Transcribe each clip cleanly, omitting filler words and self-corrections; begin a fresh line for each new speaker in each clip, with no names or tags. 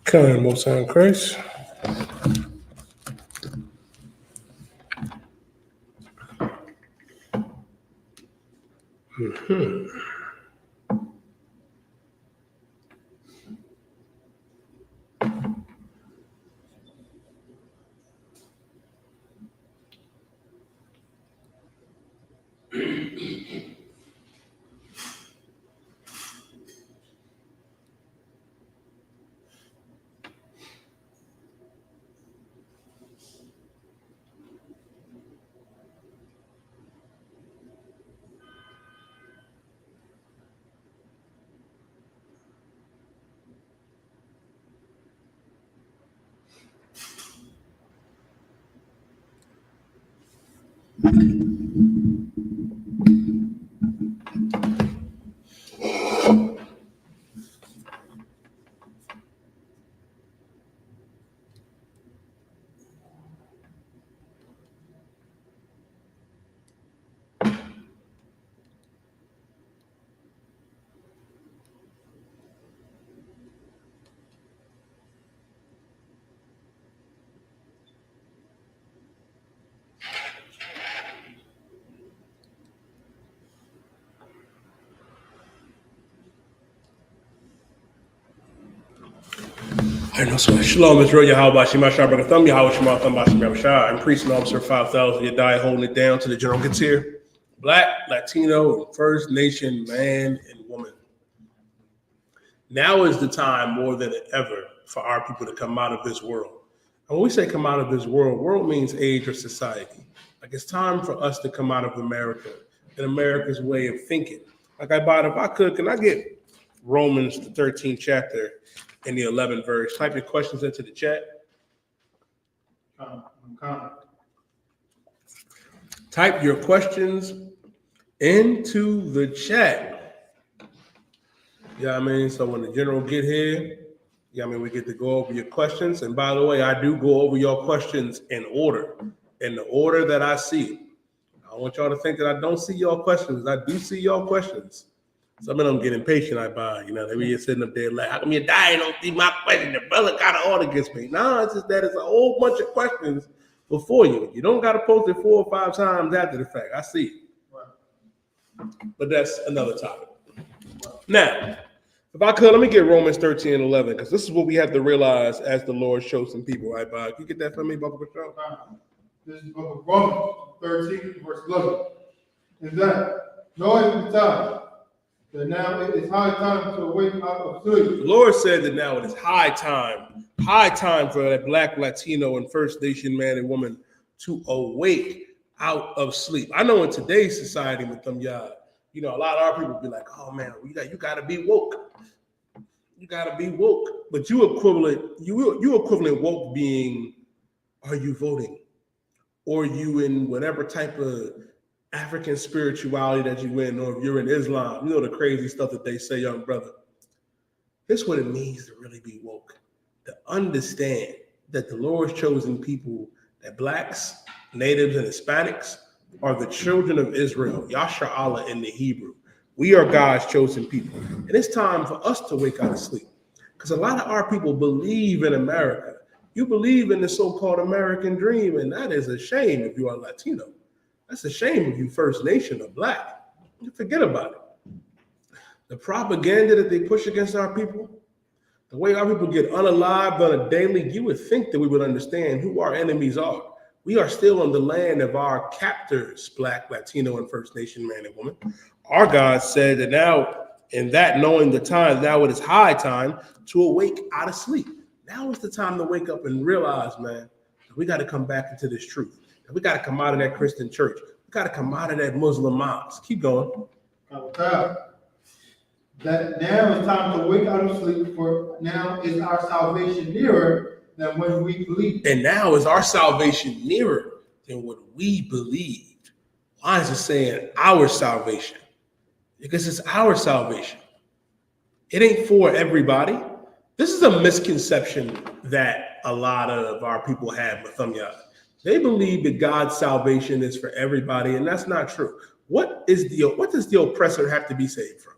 Kind most high in Christ. I know so. Shalom, Israel, yahawahs, yahawahs, I'm priest and officer 5,000. Yadiyah holding it down to the general gets here. Black, Latino, and First Nation man and woman. Now is the time more than ever for our people to come out of this world. And when we say come out of this world, world means age or society. Like it's time for us to come out of America and America's way of thinking. Like if I could, can I get Romans the 13th chapter in the 11th verse? Type your questions into the chat. Type your questions into the chat. Yeah, I mean, so when the general get here, yeah, I mean, we get to go over your questions. And by the way, I do go over your questions in the order that I see it. I don't want y'all to think that I don't see your questions. I do see your questions. Some of them get impatient. They be sitting up there like, how come you die? Don't see my question. The brother got an order against me. No, it's just that it's a whole bunch of questions before you. You don't got to post it 4 or 5 times after the fact. I see it. Right. But that's another topic. Now, if I could, let me get Romans 13 and 11, because this is what we have to realize as the Lord shows some people. Right, Bob? Can you get that for me, Bubba Patrol?
This is book of Romans 13, verse 11. And that, knowing the time, that now it is high time to awake out of sleep.
The Lord said that now it is high time for that Black, Latino, and First Nation man and woman to awake out of sleep. I know in today's society with them, a lot of our people be like, oh man, you got to be woke. You got to be woke. But you equivalent woke being, are you voting? Or you in whatever type of African spirituality that you in, or if you're in Islam, the crazy stuff that they say, young brother. This is what it means to really be woke. To understand that the Lord's chosen people, that blacks, natives, and Hispanics are the children of Israel, Yashar'Allah in the Hebrew. We are God's chosen people. And it's time for us to wake out of sleep. Because a lot of our people believe in America. You believe in the so-called American dream, and that is a shame if you are Latino. That's a shame if you First Nation or Black. You forget about it. The propaganda that they push against our people, the way our people get unalived on a daily, you would think that we would understand who our enemies are. We are still on the land of our captors, Black, Latino, and First Nation man and woman. Our God said that now, in that knowing the time, now it is high time to awake out of sleep. Now is the time to wake up and realize, man, we got to come back into this truth. We got to come out of that Christian church. We got to come out of that Muslim mosque. Keep going.
That now is time to wake out of sleep, for now is our salvation nearer than when we believed.
And now is our salvation nearer than what we believed. Why is it saying our salvation? Because it's our salvation. It ain't for everybody. This is a misconception that a lot of our people have with them, y'all. They believe that God's salvation is for everybody, and that's not true. What does the oppressor have to be saved from?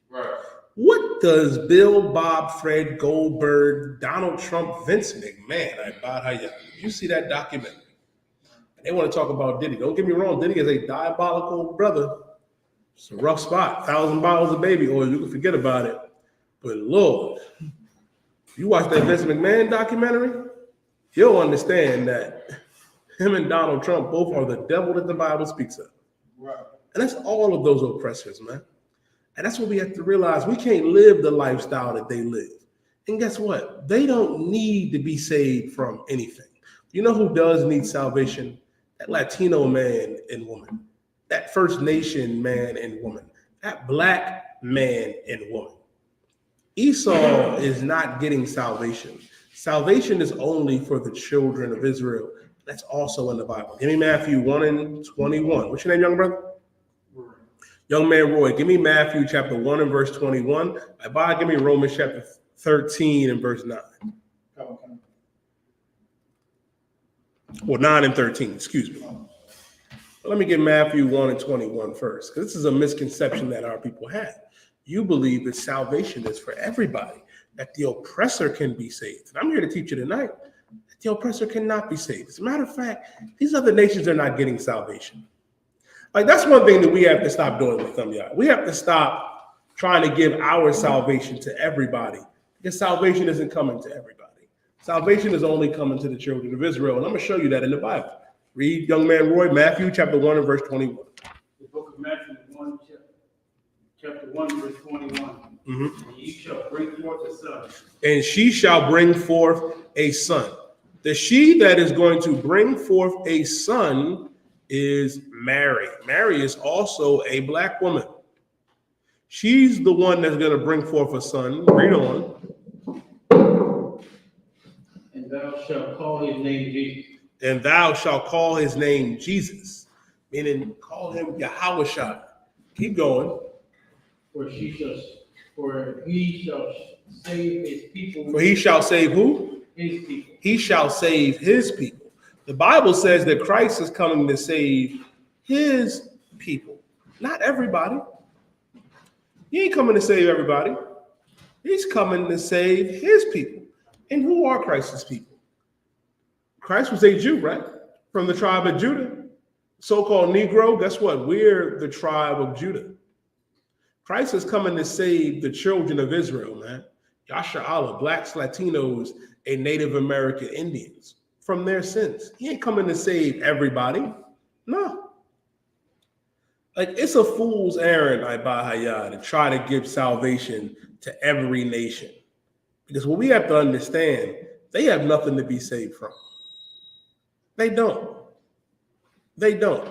Right.
What does Bill, Bob, Fred, Goldberg, Donald Trump, Vince McMahon, YAHANNA? You see that documentary? They want to talk about Diddy. Don't get me wrong, Diddy is a diabolical brother. It's a rough spot. 1,000 bottles of baby oil, you can forget about it. But Lord, you watch that Vince McMahon documentary, you'll understand that him and Donald Trump both are the devil that the Bible speaks of.
Right.
And that's all of those oppressors, man. And that's what we have to realize. We can't live the lifestyle that they live. And guess what? They don't need to be saved from anything. You know who does need salvation? That Latino man and woman, that First Nation man and woman, that black man and woman. Esau is not getting salvation. Salvation is only for the children of Israel. That's also in the Bible. Give me Matthew 1:21. What's your name, young brother? Young man Roy, give me Matthew chapter 1 and verse 21. Bob, give me Romans chapter 13 and verse 9. Well, 9 and 13, excuse me. Let me get Matthew 1 and 21 first, because this is a misconception that our people have. You believe that salvation is for everybody, that the oppressor can be saved. And I'm here to teach you tonight that the oppressor cannot be saved. As a matter of fact, these other nations are not getting salvation. Like, that's one thing that we have to stop doing with them, y'all. We have to stop trying to give our salvation to everybody, because salvation isn't coming to everybody. Salvation is only coming to the children of Israel. And I'm going to show you that in the Bible. Read, young man Roy, Matthew chapter 1 and verse 21.
The book of Matthew 1, chapter 1, verse 21. And ye shall bring forth a son.
And she shall bring forth a son. The she that is going to bring forth a son is Mary. Mary is also a black woman. She's the one that's going to bring forth a son. Read on.
And thou shalt call his name Jesus.
And thou shalt call his name Jesus, meaning call him Yahawahs. Keep going.
For he shall save his people.
For he shall save who?
His people.
He shall save his people. The Bible says that Christ is coming to save his people, not everybody. He ain't coming to save everybody. He's coming to save his people. And who are Christ's people? Christ was a Jew, right? From the tribe of Judah. So-called Negro, guess what? We're the tribe of Judah. Christ is coming to save the children of Israel, man. Yahshua, blacks, Latinos, and Native American Indians from their sins. He ain't coming to save everybody. No. Like, it's a fool's errand, YAHANNA, to try to give salvation to every nation. Because what we have to understand, they have nothing to be saved from. They don't. They don't.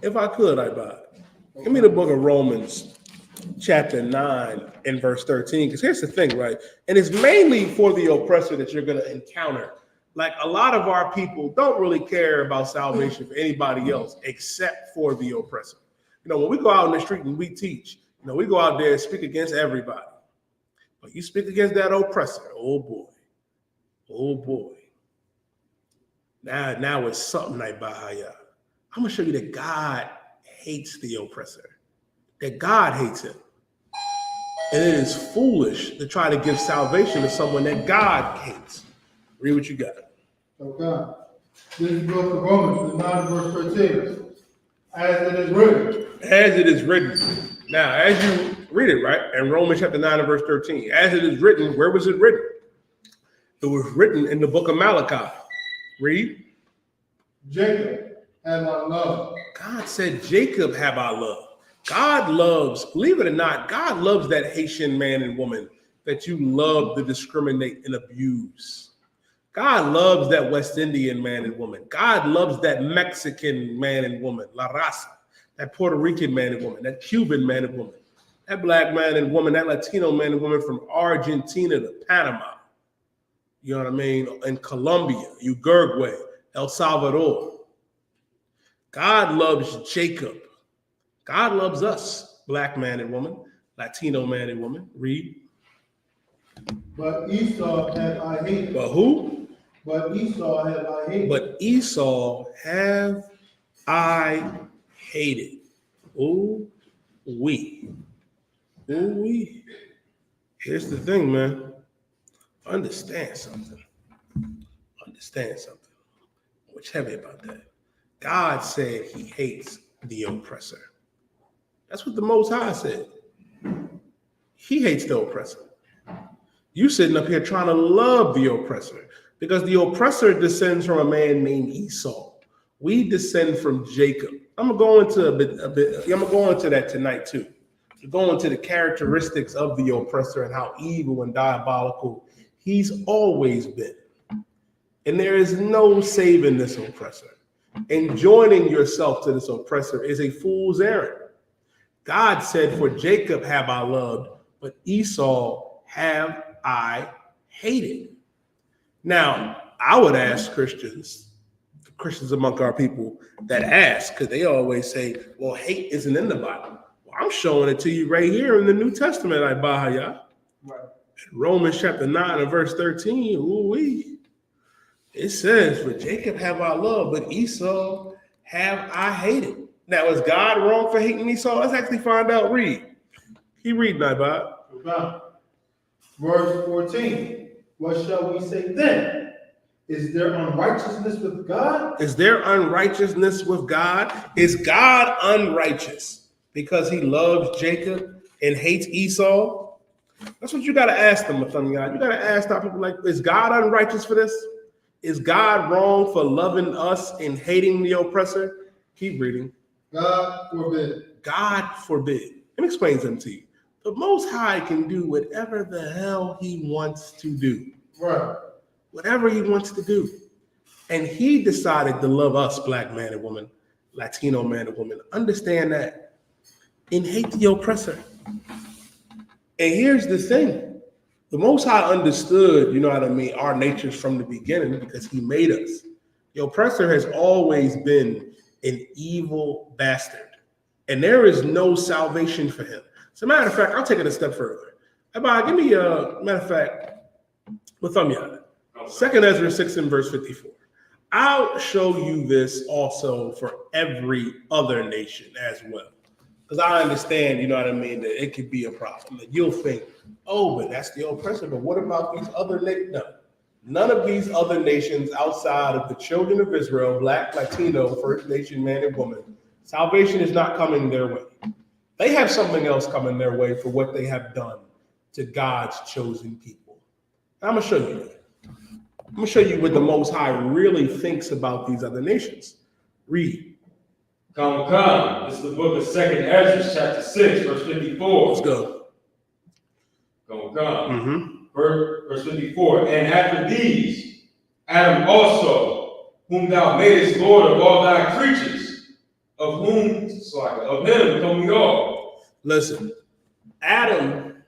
If I could, give me the book of Romans, chapter 9 and verse 13. Because here's the thing, right? And it's mainly for the oppressor that you're going to encounter. Like, a lot of our people don't really care about salvation for anybody else except for the oppressor. You know, when we go out in the street and we teach, you know, we go out there and speak against everybody. But you speak against that oppressor, oh boy. Oh boy. Now it's something like YAHANNA. I'm going to show you that God hates the oppressor. That God hates him. And it is foolish to try to give salvation to someone that God hates. Read what you got.
Okay. This is the book of Romans, 9 verse 13. As it is written.
As it is written. Now, as you read it, right? In Romans chapter 9 and verse 13. As it is written, where was it written? It was written in the book of Malachi. Read.
Jacob have I loved.
God said, Jacob have I loved. God loves, believe it or not, God loves that Haitian man and woman that you love to discriminate and abuse. God loves that West Indian man and woman. God loves that Mexican man and woman, La Raza, that Puerto Rican man and woman, that Cuban man and woman, that black man and woman, that Latino man and woman from Argentina to Panama. You know what I mean? In Colombia, Uruguay, El Salvador. God loves Jacob. God loves us, black man and woman, Latino man and woman. Read.
But Esau have I hated.
But who?
But Esau have I hated.
But Esau have I hated. Oh, we. Ooh-wee. Here's the thing, man. Understand something. Understand something. What's heavy about that? God said he hates the oppressor. That's what the Most High said. He hates the oppressor. You sitting up here trying to love the oppressor because the oppressor descends from a man named Esau. We descend from Jacob. I'm gonna go into a bit. I'm gonna go into that tonight too. To go into the characteristics of the oppressor and how evil and diabolical he's always been. And there is no saving this oppressor. And joining yourself to this oppressor is a fool's errand. God said, "For Jacob have I loved, but Esau have I hated." Now, I would ask Christians among our people that ask, because they always say, well, hate isn't in the Bible. Well, I'm showing it to you right here in the New Testament, Yahawahs. Right. Romans chapter 9 and verse 13, ooh-wee. It says, "For Jacob have I loved, but Esau have I hated." Now, is God wrong for hating Esau? Let's actually find out. Read. He read, Bob.
Verse 14. What shall we say then? Is there unrighteousness with God?
Is there unrighteousness with God? Is God unrighteous because he loves Jacob and hates Esau? That's what you got to ask them, Mathanyah. You got to ask our people, like, is God unrighteous for this? Is God wrong for loving us and hating the oppressor? Keep reading.
God forbid.
God forbid. Let me explain something to you. The Most High can do whatever the hell he wants to do.
Right.
Whatever he wants to do. And he decided to love us, black man and woman, Latino man and woman. Understand that. And hate the oppressor. And here's the thing. The Most High understood, you know what I mean, our natures from the beginning because he made us. The oppressor has always been an evil bastard. And there is no salvation for him. As a matter of fact, I'll take it a step further. Abba, give me a matter of fact, with Yadiyah. 2 Ezra 6 and verse 54. I'll show you this also for every other nation as well. Because I understand, you know what I mean, that it could be a problem. That you'll think, oh, but that's the oppressor. But what about these other nations? No. None of these other nations outside of the children of Israel, black, Latino, First Nation, man and woman, salvation is not coming their way. They have something else coming their way for what they have done to God's chosen people. I'm going to show you that. I'm going to show you what the Most High really thinks about these other nations. Read.
Come. This is the book of 2 Ezra, chapter 6, verse 54.
Let's go.
Come. Verse 54. And after these, Adam also, whom thou madest Lord of all thy creatures, of him come we all.
Listen, Adam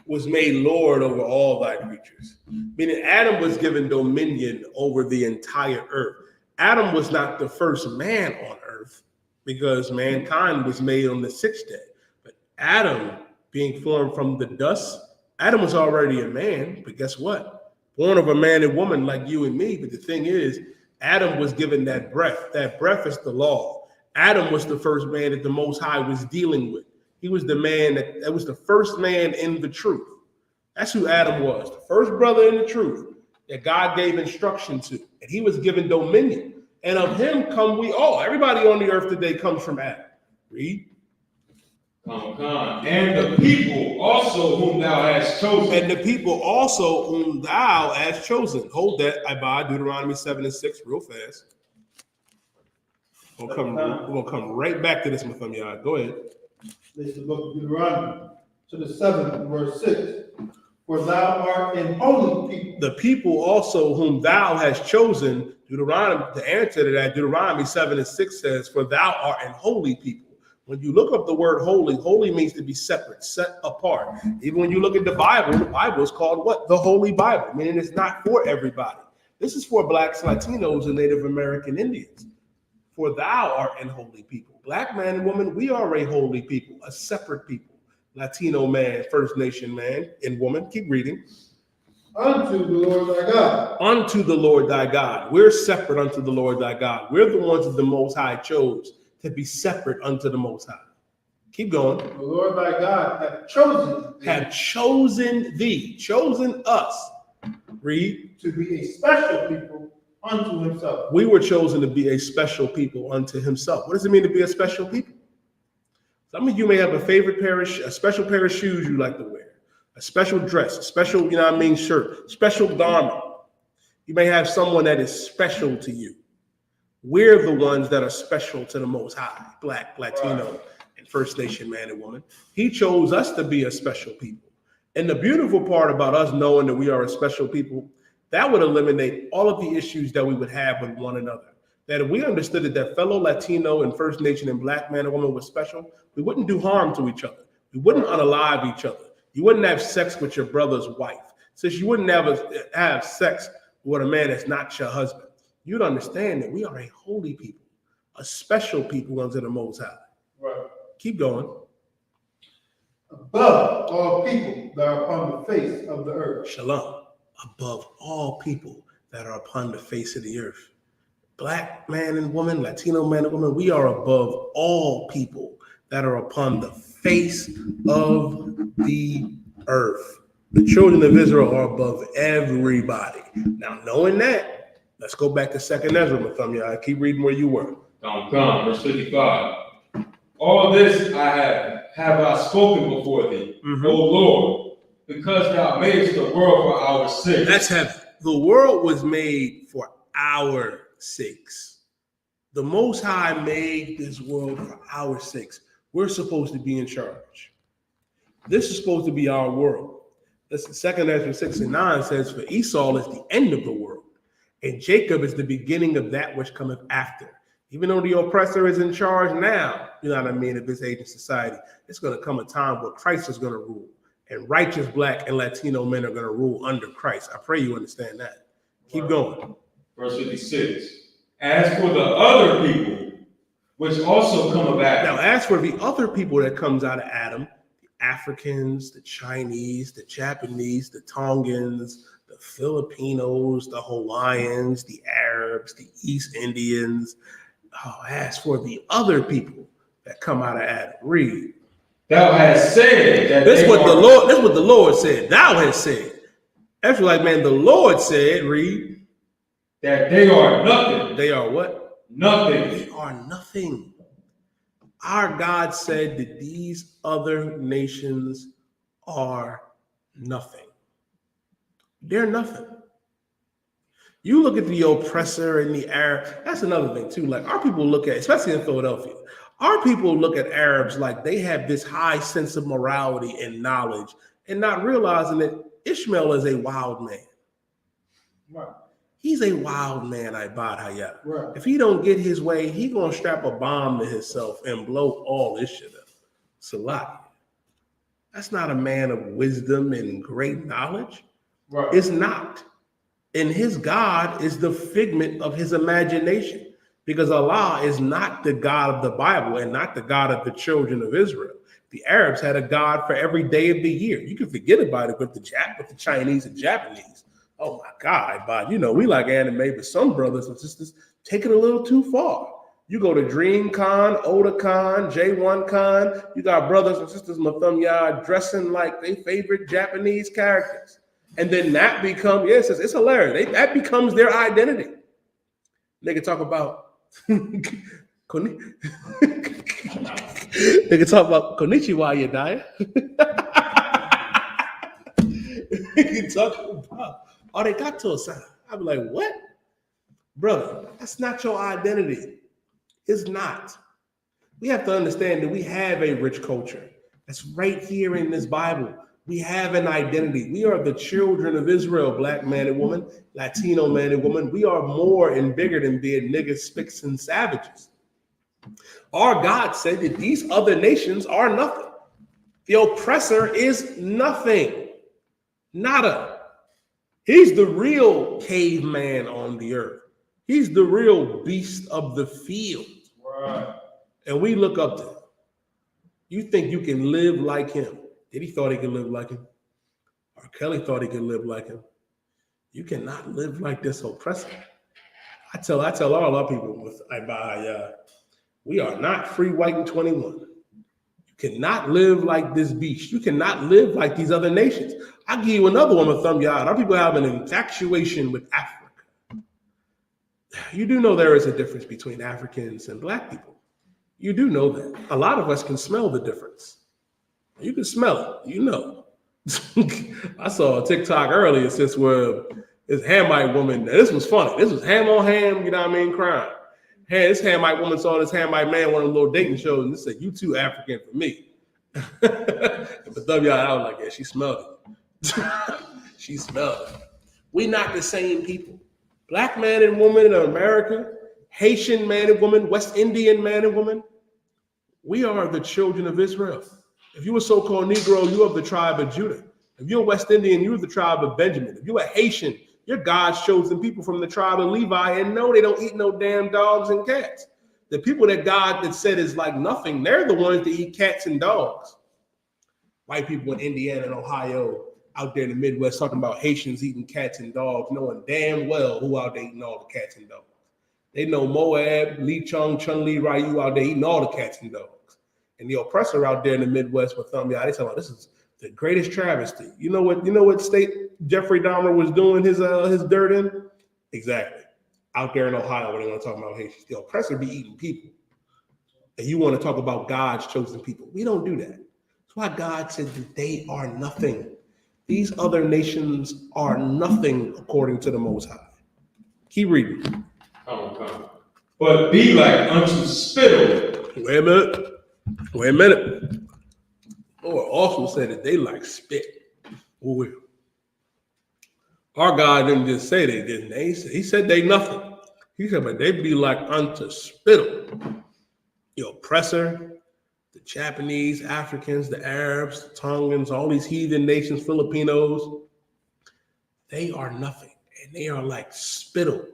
was made Lord over all thy creatures. Meaning Adam was given dominion over the entire earth. Adam was not the first man on earth because mankind was made on the sixth day. But Adam, being formed from the dust, Adam was already a man, but guess what? Born of a man and woman like you and me. But the thing is, Adam was given that breath. That breath is the law. Adam was the first man that the Most High was dealing with. He was the man that was the first man in the truth. That's who Adam was, the first brother in the truth that God gave instruction to. And he was given dominion. And of him come we all. Everybody on the earth today comes from Adam. Read.
Come. And the people also whom thou hast chosen.
And the people also whom thou hast chosen. Hold that, Abba, Deuteronomy 7 and 6, real fast. We're gonna come right back to this, Mathanyah. Go ahead.
This is the book of Deuteronomy, to the 7th, verse 6. For thou art an holy people.
The people also whom thou hast chosen, Deuteronomy, the answer to that, Deuteronomy 7 and 6 says, for thou art an holy people. When you look up the word holy, holy means to be separate, set apart. Even when you look at the Bible is called what? The Holy Bible, meaning it's not for everybody. This is for blacks, Latinos, and Native American Indians. For thou art an holy people. Black man and woman, we are a holy people, a separate people. Latino man, First Nation man and woman. Keep reading.
Unto the Lord thy God.
Unto the Lord thy God. We're separate unto the Lord thy God. We're the ones that the Most High chose to be separate unto the Most High. Keep going.
The Lord thy God hath chosen thee
Have chosen thee, chosen us. Read.
to be a special people unto himself.
We were chosen to be a special people unto himself. What does it mean to be a special people? Some of you may have a favorite a special pair of shoes you like to wear, a special dress, a special, shirt, special garment. You may have someone that is special to you. We're the ones that are special to the Most High, Black, Latino, and First Nation man and woman. He chose us to be a special people. And the beautiful part about us knowing that we are a special people, that would eliminate all of the issues that we would have with one another. That if we understood that fellow Latino and First Nation and Black man and woman was special, we wouldn't do harm to each other. We wouldn't unalive each other. You wouldn't have sex with your brother's wife. Since you wouldn't have sex with a man that's not your husband. You'd understand that we are a holy people, a special people unto the Most High.
Right.
Keep going.
Above all people that are upon the face of the earth.
Shalom. Above all people that are upon the face of the earth. Black man and woman, Latino man and woman, we are above all people that are upon the face of the earth. The children of Israel are above everybody. Now, knowing that, let's go back to 2nd Ezra, Mathumya. Keep reading where you were.
Verse 55. All this have I spoken before thee, O Lord, because thou madest the world for our sake.
That's heaven. The world was made for our sakes. The Most High made this world for our sakes. We're supposed to be in charge. This is supposed to be our world. Listen, 2nd Ezra 6:9 says, for Esau is the end of the world, and Jacob is the beginning of that which cometh after. Even though the oppressor is in charge now, you know what I mean, of this age of society, it's going to come a time where Christ is going to rule, and righteous Black and Latino men are going to rule under Christ. I pray you understand that. Keep going.
Verse 56. As for the other people, which also come about.
Now, as for the other people that comes out of Adam, the Africans, the Chinese, the Japanese, the Tongans, the Filipinos, the Hawaiians, the Arabs, the East Indians. As for the other people that come out of Adam, read.
Thou hast said that
This is what the Lord said. Thou hast said. That's like, man, the Lord said, read.
That they are nothing.
They are what?
Nothing.
They are nothing. Our God said that these other nations are nothing. They're nothing. You look at the oppressor and the Arab. That's another thing too. Like our people look at, especially in Philadelphia, our people look at Arabs like they have this high sense of morality and knowledge, and not realizing that Ishmael is a wild man.
Right.
He's a wild man, Yadiyah.
Right.
If he don't get his way, he gonna strap a bomb to himself and blow all this shit up. Salah. That's not a man of wisdom and great knowledge.
Right.
It's not. And his God is the figment of his imagination, because Allah is not the God of the Bible and not the God of the children of Israel. The Arabs had a God for every day of the year. You can forget about it with the Chinese and Japanese. Oh my God, but we like anime, but some brothers and sisters take it a little too far. You go to DreamCon, Otakon, J1Con, you got brothers and sisters Mathumya dressing like their favorite Japanese characters. And then that becomes, yes, it's hilarious. That becomes their identity. Nigga talk about Nigga talk about konnichiwa, Yadiyah. Nigga talk about arigato-san. I'd be like, what? Brother, that's not your identity. It's not. We have to understand that we have a rich culture. That's right here in this Bible. We have an identity. We are the children of Israel, Black man and woman, Latino man and woman. We are more and bigger than being niggas, spicks, and savages. Our God said that these other nations are nothing. The oppressor is nothing. Nada. He's the real caveman on the earth. He's the real beast of the field.
Right.
And we look up to him. You think you can live like him? Did he thought he could live like him? R. Kelly thought he could live like him. You cannot live like this oppressor. I tell all our people with Ibaya, we are not free white and 21. You cannot live like this beast. You cannot live like these other nations. I'll give you another one with thumb yard. Our people have an infatuation with Africa. You do know there is a difference between Africans and black people. You do know that. A lot of us can smell the difference. You can smell it, you know. I saw a TikTok earlier since where this Hamite woman, this was funny. This was ham on ham, you know what I mean, crime. Hey, this Hamite woman saw this Hamite man one of the little dating shows and this said, "You too African for me." But W, I was like, yeah, she smelled it. She smelled it. We not the same people. Black man and woman in America, Haitian man and woman, West Indian man and woman, we are the children of Israel. If you're a so-called Negro, you're of the tribe of Judah. If you're a West Indian, you're the tribe of Benjamin. If you're a Haitian, you're God's chosen people from the tribe of Levi. And no, they don't eat no damn dogs and cats. The people that God that said is like nothing, they're the ones that eat cats and dogs. White people in Indiana and Ohio out there in the Midwest talking about Haitians eating cats and dogs, knowing damn well who out there eating all the cats and dogs. They know Moab, Lee Chung, Chung Lee Ryu out there eating all the cats and dogs. And the oppressor out there in the Midwest with thumb, yeah, they talking about this is the greatest travesty. You know what state Jeffrey Dahmer was doing his dirt in? Exactly. Out there in Ohio, when they want to talk about Haitians. The oppressor be eating people. And you want to talk about God's chosen people. We don't do that. That's why God said that they are nothing. These other nations are nothing according to the Most High. Keep reading.
Come. But be like unto spittle.
Wait a minute. Lord also said that they like spit. Oh, our God didn't just say they didn't. He said they nothing. He said, but they be like unto spittle. The oppressor, the Japanese, Africans, the Arabs, the Tongans, all these heathen nations, Filipinos, they are nothing. And they are like spittle.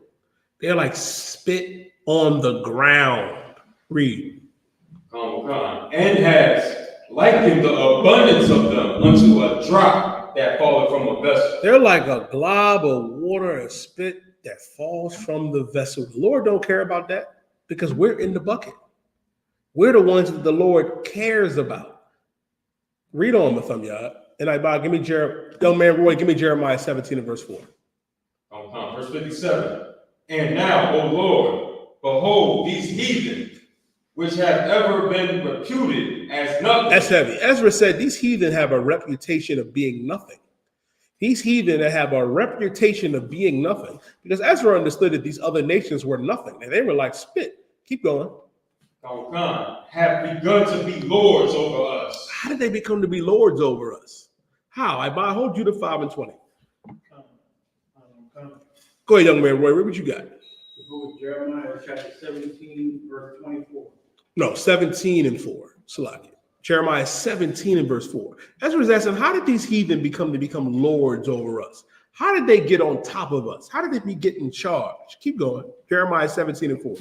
They're like spit on the ground. Read.
And has likened the abundance of them unto a drop that falleth from a vessel.
They're like a glob of water and spit that falls from the vessel. The Lord don't care about that because we're in the bucket. We're the ones that the Lord cares about. Read on, Matham. And I give me young man Roy, give me Jeremiah 17 and verse 4.
Verse 57. And now, O Lord, behold these heathen, which have ever been reputed as nothing.
That's heavy. Ezra said these heathen have a reputation of being nothing. These heathen have a reputation of being nothing because Ezra understood that these other nations were nothing and they were like spit. Keep going.
Have begun to be lords over us.
How did they become to be lords over us? How? I hold Judah 5 and 20. Go ahead, young man Roy. What you got?
Jeremiah chapter 17, verse 24.
No, 17 and 4. Salakia. Jeremiah 17 and verse 4. Ezra was asking, how did these heathen become lords over us? How did they get on top of us? How did they get in charge? Keep going. Jeremiah 17 and 4.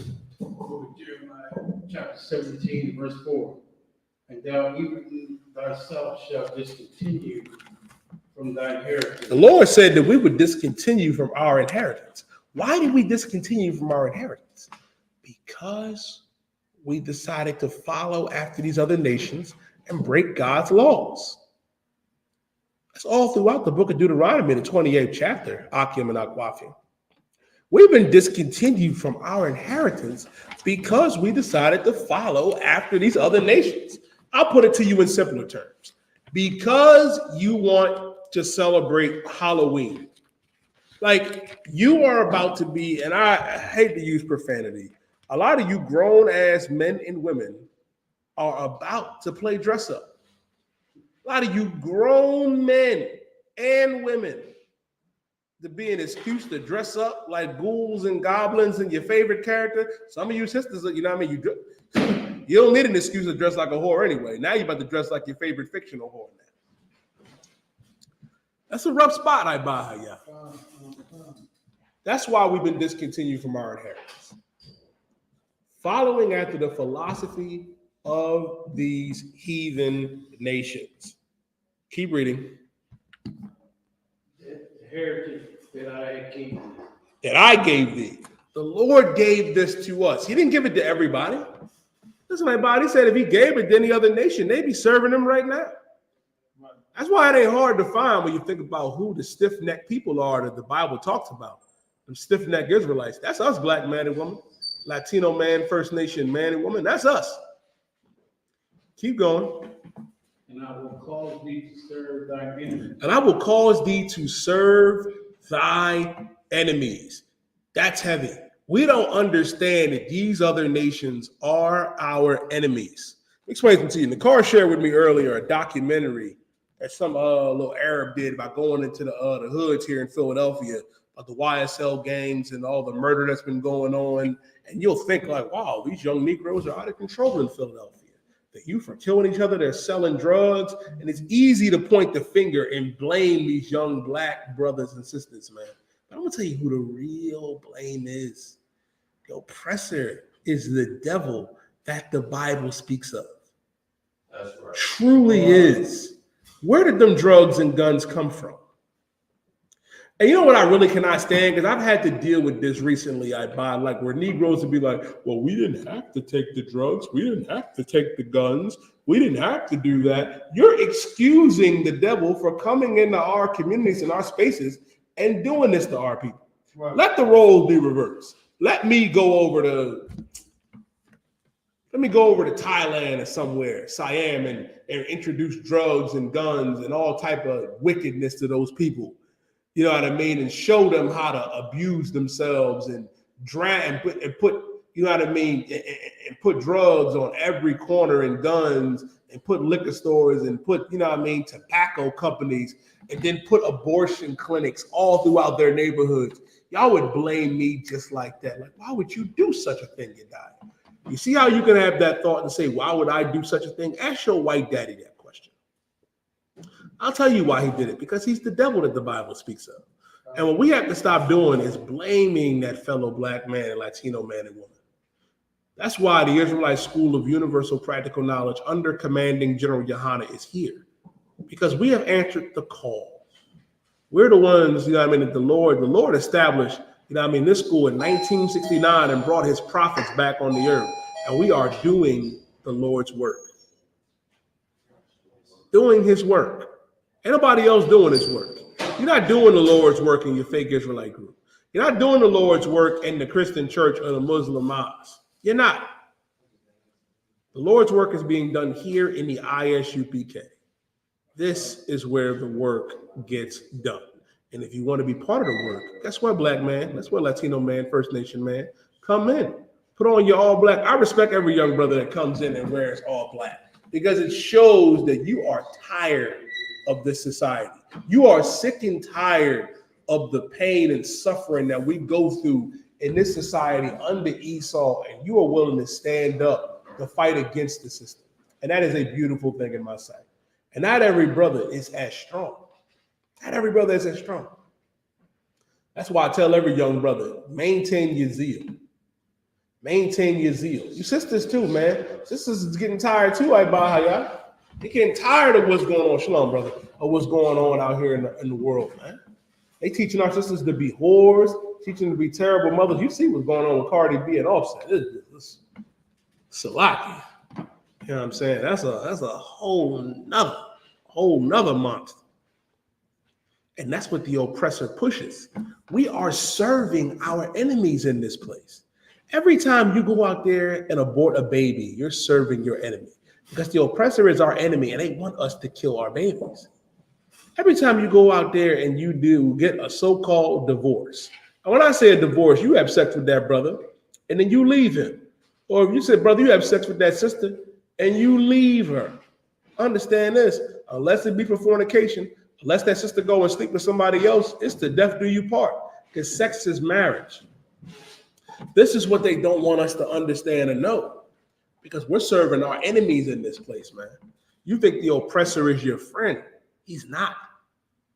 Jeremiah chapter 17, verse 4. And thou even thyself shalt discontinue from thy inheritance.
The Lord said that we would discontinue from our inheritance. Why did we discontinue from our inheritance? Because we decided to follow after these other nations and break God's laws. That's all throughout the book of Deuteronomy, the 28th chapter, Akim and Akwafim. We've been discontinued from our inheritance because we decided to follow after these other nations. I'll put it to you in simpler terms. Because you want to celebrate Halloween. Like you are about to be, and I hate to use profanity, a lot of you grown ass men and women are about to play dress up. A lot of you grown men and women to be an excuse to dress up like ghouls and goblins and your favorite character. Some of you sisters, you know what I mean? You don't need an excuse to dress like a whore anyway. Now you're about to dress like your favorite fictional whore now. That's a rough spot, I buy her, yeah. That's why we've been discontinued from our inheritance. Following after the philosophy of these heathen nations. Keep reading.
The heritage that I gave thee.
That I gave thee. The Lord gave this to us. He didn't give it to everybody. Listen, everybody said if he gave it to any other nation, they'd be serving him right now. That's why it ain't hard to find when you think about who the stiff-necked people are that the Bible talks about. The stiff-necked Israelites. That's us, black man and woman. Latino man, First Nation man and woman. That's us. Keep going.
And I will cause thee to serve thy enemies.
And I will cause thee to serve thy enemies. That's heavy. We don't understand that these other nations are our enemies. Explain them to you. Nakar shared with me earlier a documentary that some little Arab did about going into the hoods here in Philadelphia, about the YSL gangs and all the murder that's been going on. And you'll think like, wow, these young Negroes are out of control in Philadelphia. The youth are killing each other. They're selling drugs. And it's easy to point the finger and blame these young black brothers and sisters, man. But I'm going to tell you who the real blame is. The oppressor is the devil that the Bible speaks of.
That's right.
Truly is. Where did them drugs and guns come from? And you know what I really cannot stand? Because I've had to deal with this recently. Where Negroes would be like, well, we didn't have to take the drugs. We didn't have to take the guns. We didn't have to do that. You're excusing the devil for coming into our communities and our spaces and doing this to our people. Right. Let the roles be reversed. Let me go over to Thailand or somewhere, Siam, and introduce drugs and guns and all type of wickedness to those people. You know what I mean? And show them how to abuse themselves and put you know what I mean? And put drugs on every corner and guns and put liquor stores and put, you know what I mean, tobacco companies and then put abortion clinics all throughout their neighborhoods. Y'all would blame me just like that. Like, why would you do such a thing, you die? You see how you can have that thought and say, why would I do such a thing? Ask your white daddy that question. I'll tell you why he did it, because he's the devil that the Bible speaks of. And what we have to stop doing is blaming that fellow black man and Latino man and woman. That's why the Israelite School of Universal Practical Knowledge under commanding General YAHANNA is here, because we have answered the call. We're the ones, you know what I mean, that the Lord established, you know what I mean, this school in 1969 and brought his prophets back on the earth. And we are doing the Lord's work. Doing his work. Ain't nobody else doing his work. You're not doing the Lord's work in your fake Israelite group. You're not doing the Lord's work in the Christian church or the Muslim mosque. You're not. The Lord's work is being done here in the I.S.U.P.K. This is where the work gets done. And if you want to be part of the work, guess what, black man? That's what Latino man, First Nation man, come in. Put on your all black. I respect every young brother that comes in and wears all black, because it shows that you are tired of this society. You are sick and tired of the pain and suffering that we go through in this society under Esau, and you are willing to stand up to fight against the system. And that is a beautiful thing in my sight. And not every brother is as strong. Not every brother is as strong. That's why I tell every young brother, maintain your zeal. Maintain your zeal. You sisters too, man. Sisters is getting tired too, YAHANNA. They're getting tired of what's going on, shalom, brother, of what's going on out here in the world, man. They teaching our sisters to be whores, teaching them to be terrible mothers. You see what's going on with Cardi B and Offset. This Salaki. You know what I'm saying? That's a whole nother monster. And that's what the oppressor pushes. We are serving our enemies in this place. Every time you go out there and abort a baby, you're serving your enemy, because the oppressor is our enemy and they want us to kill our babies. Every time you go out there and you do get a so-called divorce, and when I say a divorce, you have sex with that brother and then you leave him. Or if you say, brother, you have sex with that sister and you leave her. Understand this, unless it be for fornication, unless that sister go and sleep with somebody else, it's to death do you part, because sex is marriage. This is what they don't want us to understand and know, because we're serving our enemies in this place, man. You think the oppressor is your friend. He's not.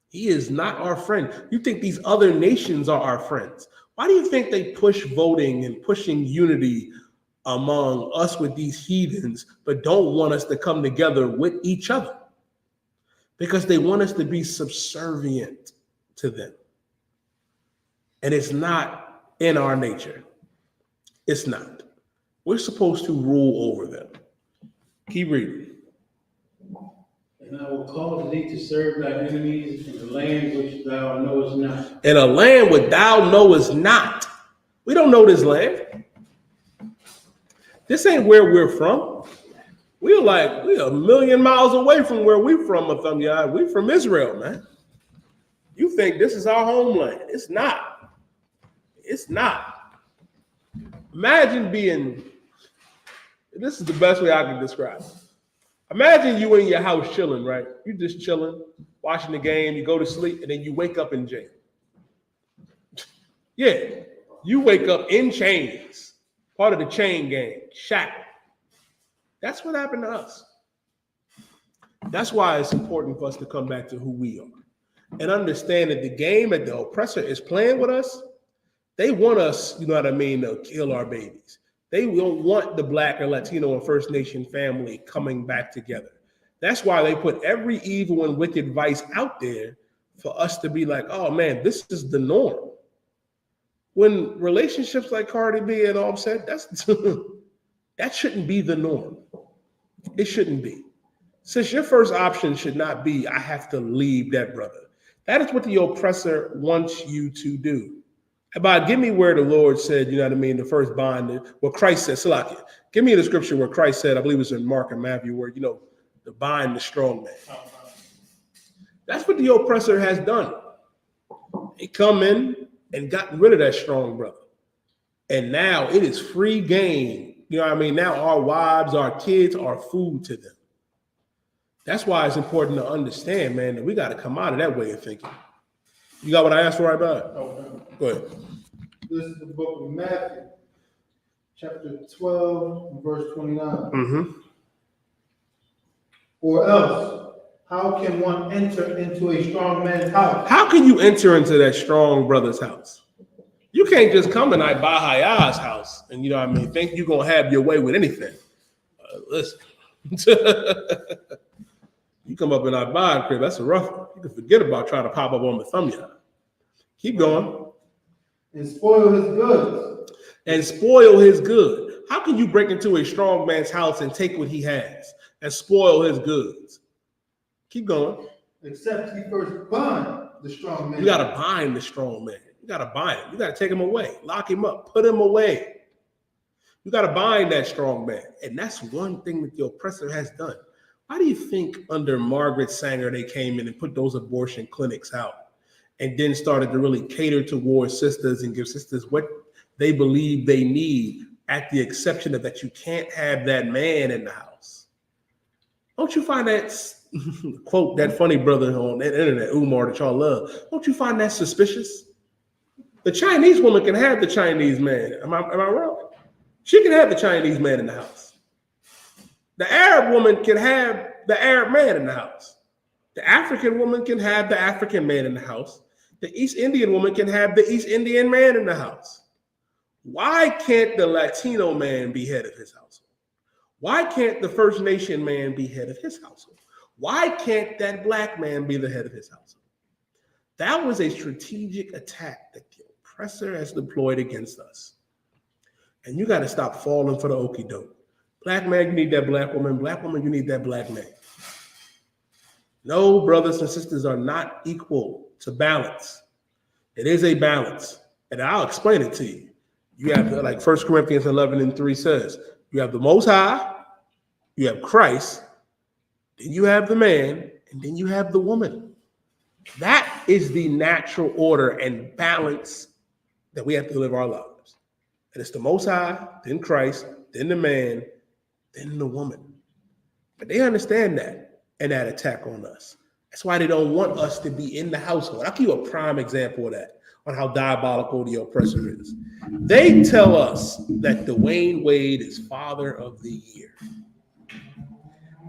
He is not our friend. You think these other nations are our friends. Why do you think they push voting and pushing unity among us with these heathens, but don't want us to come together with each other? Because they want us to be subservient to them. And it's not in our nature. It's not. We're supposed to rule over them. Keep reading.
And I will cause thee to serve thy enemies in the land which thou knowest not.
In a land where thou knowest not. We don't know this land. This ain't where we're from. We're a million miles away from where we're from, Yahawahs. We're from Israel, man. You think this is our homeland. It's not. It's not. Imagine this is the best way I can describe it. Imagine you in your house chilling, right? You just chilling, watching the game, you go to sleep, and then you wake up in jail. Yeah, you wake up in chains, part of the chain gang, shackled. That's what happened to us. That's why it's important for us to come back to who we are and understand that the game that the oppressor is playing with us, they want us, you know what I mean, to kill our babies. They don't want the Black or Latino and First Nation family coming back together. That's why they put every evil and wicked vice out there for us to be like, oh man, this is the norm. When relationships like Cardi B and Offset, that shouldn't be the norm. It shouldn't be. Since your first option should not be, I have to leave that brother. That is what the oppressor wants you to do. About give me where the Lord said, you know what I mean, the first bond, what Christ said, Salakia. Give me the scripture where Christ said, I believe it's in Mark and Matthew, where, you know, the bind the strong man. That's what the oppressor has done. They come in and gotten rid of that strong brother. And now it is free game. You know what I mean? Now our wives, our kids are food to them. That's why it's important to understand, man, that we got to come out of that way of thinking. You got what I asked for right back?
Oh,
Go ahead.
this is the book of Matthew, chapter 12, verse 29.
Mm-hmm.
Or else, how can one enter into a strong man's house?
How can you enter into that strong brother's house? You can't just come to Yahawah's house and, you know what I mean, think you're going to have your way with anything. Listen. You come up in our bar crib, that's a rough one. You can forget about trying to pop up on the thumb yard. Keep going.
And spoil his goods.
And spoil his good. How can you break into a strong man's house and take what he has and spoil his goods? Keep going.
Except he first bind the strong man.
You got to bind the strong man. You got to bind him. You got to take him away. Lock him up. Put him away. You got to bind that strong man. And that's one thing that the oppressor has done. Why do you think under Margaret Sanger they came in and put those abortion clinics out and then started to really cater towards sisters and give sisters what they believe they need, at the exception of that you can't have that man in the house? Don't you find that, quote, that funny brother on the internet, Umar, that y'all love, don't you find that suspicious? The Chinese woman can have the Chinese man. Am I wrong? She can have the Chinese man in the house. The Arab woman can have the Arab man in the house. The African woman can have the African man in the house. The East Indian woman can have the East Indian man in the house. Why can't the Latino man be head of his household? Why can't the First Nation man be head of his household? Why can't that Black man be the head of his household? That was a strategic attack that the oppressor has deployed against us. And you got to stop falling for the okie doke. Black man, you need that Black woman. Black woman, you need that Black man. No, brothers and sisters are not equal to balance. It is a balance. And I'll explain it to you. You have, like 1 Corinthians 11:3 says, you have the Most High, you have Christ, then you have the man, and then you have the woman. That is the natural order and balance that we have to live our lives. And it's the Most High, then Christ, then the man, then the woman. But they understand that and that attack on us. That's why they don't want us to be in the household. I'll give you a prime example of that, on how diabolical the oppressor is. They tell us that Dwayne Wade is Father of the Year.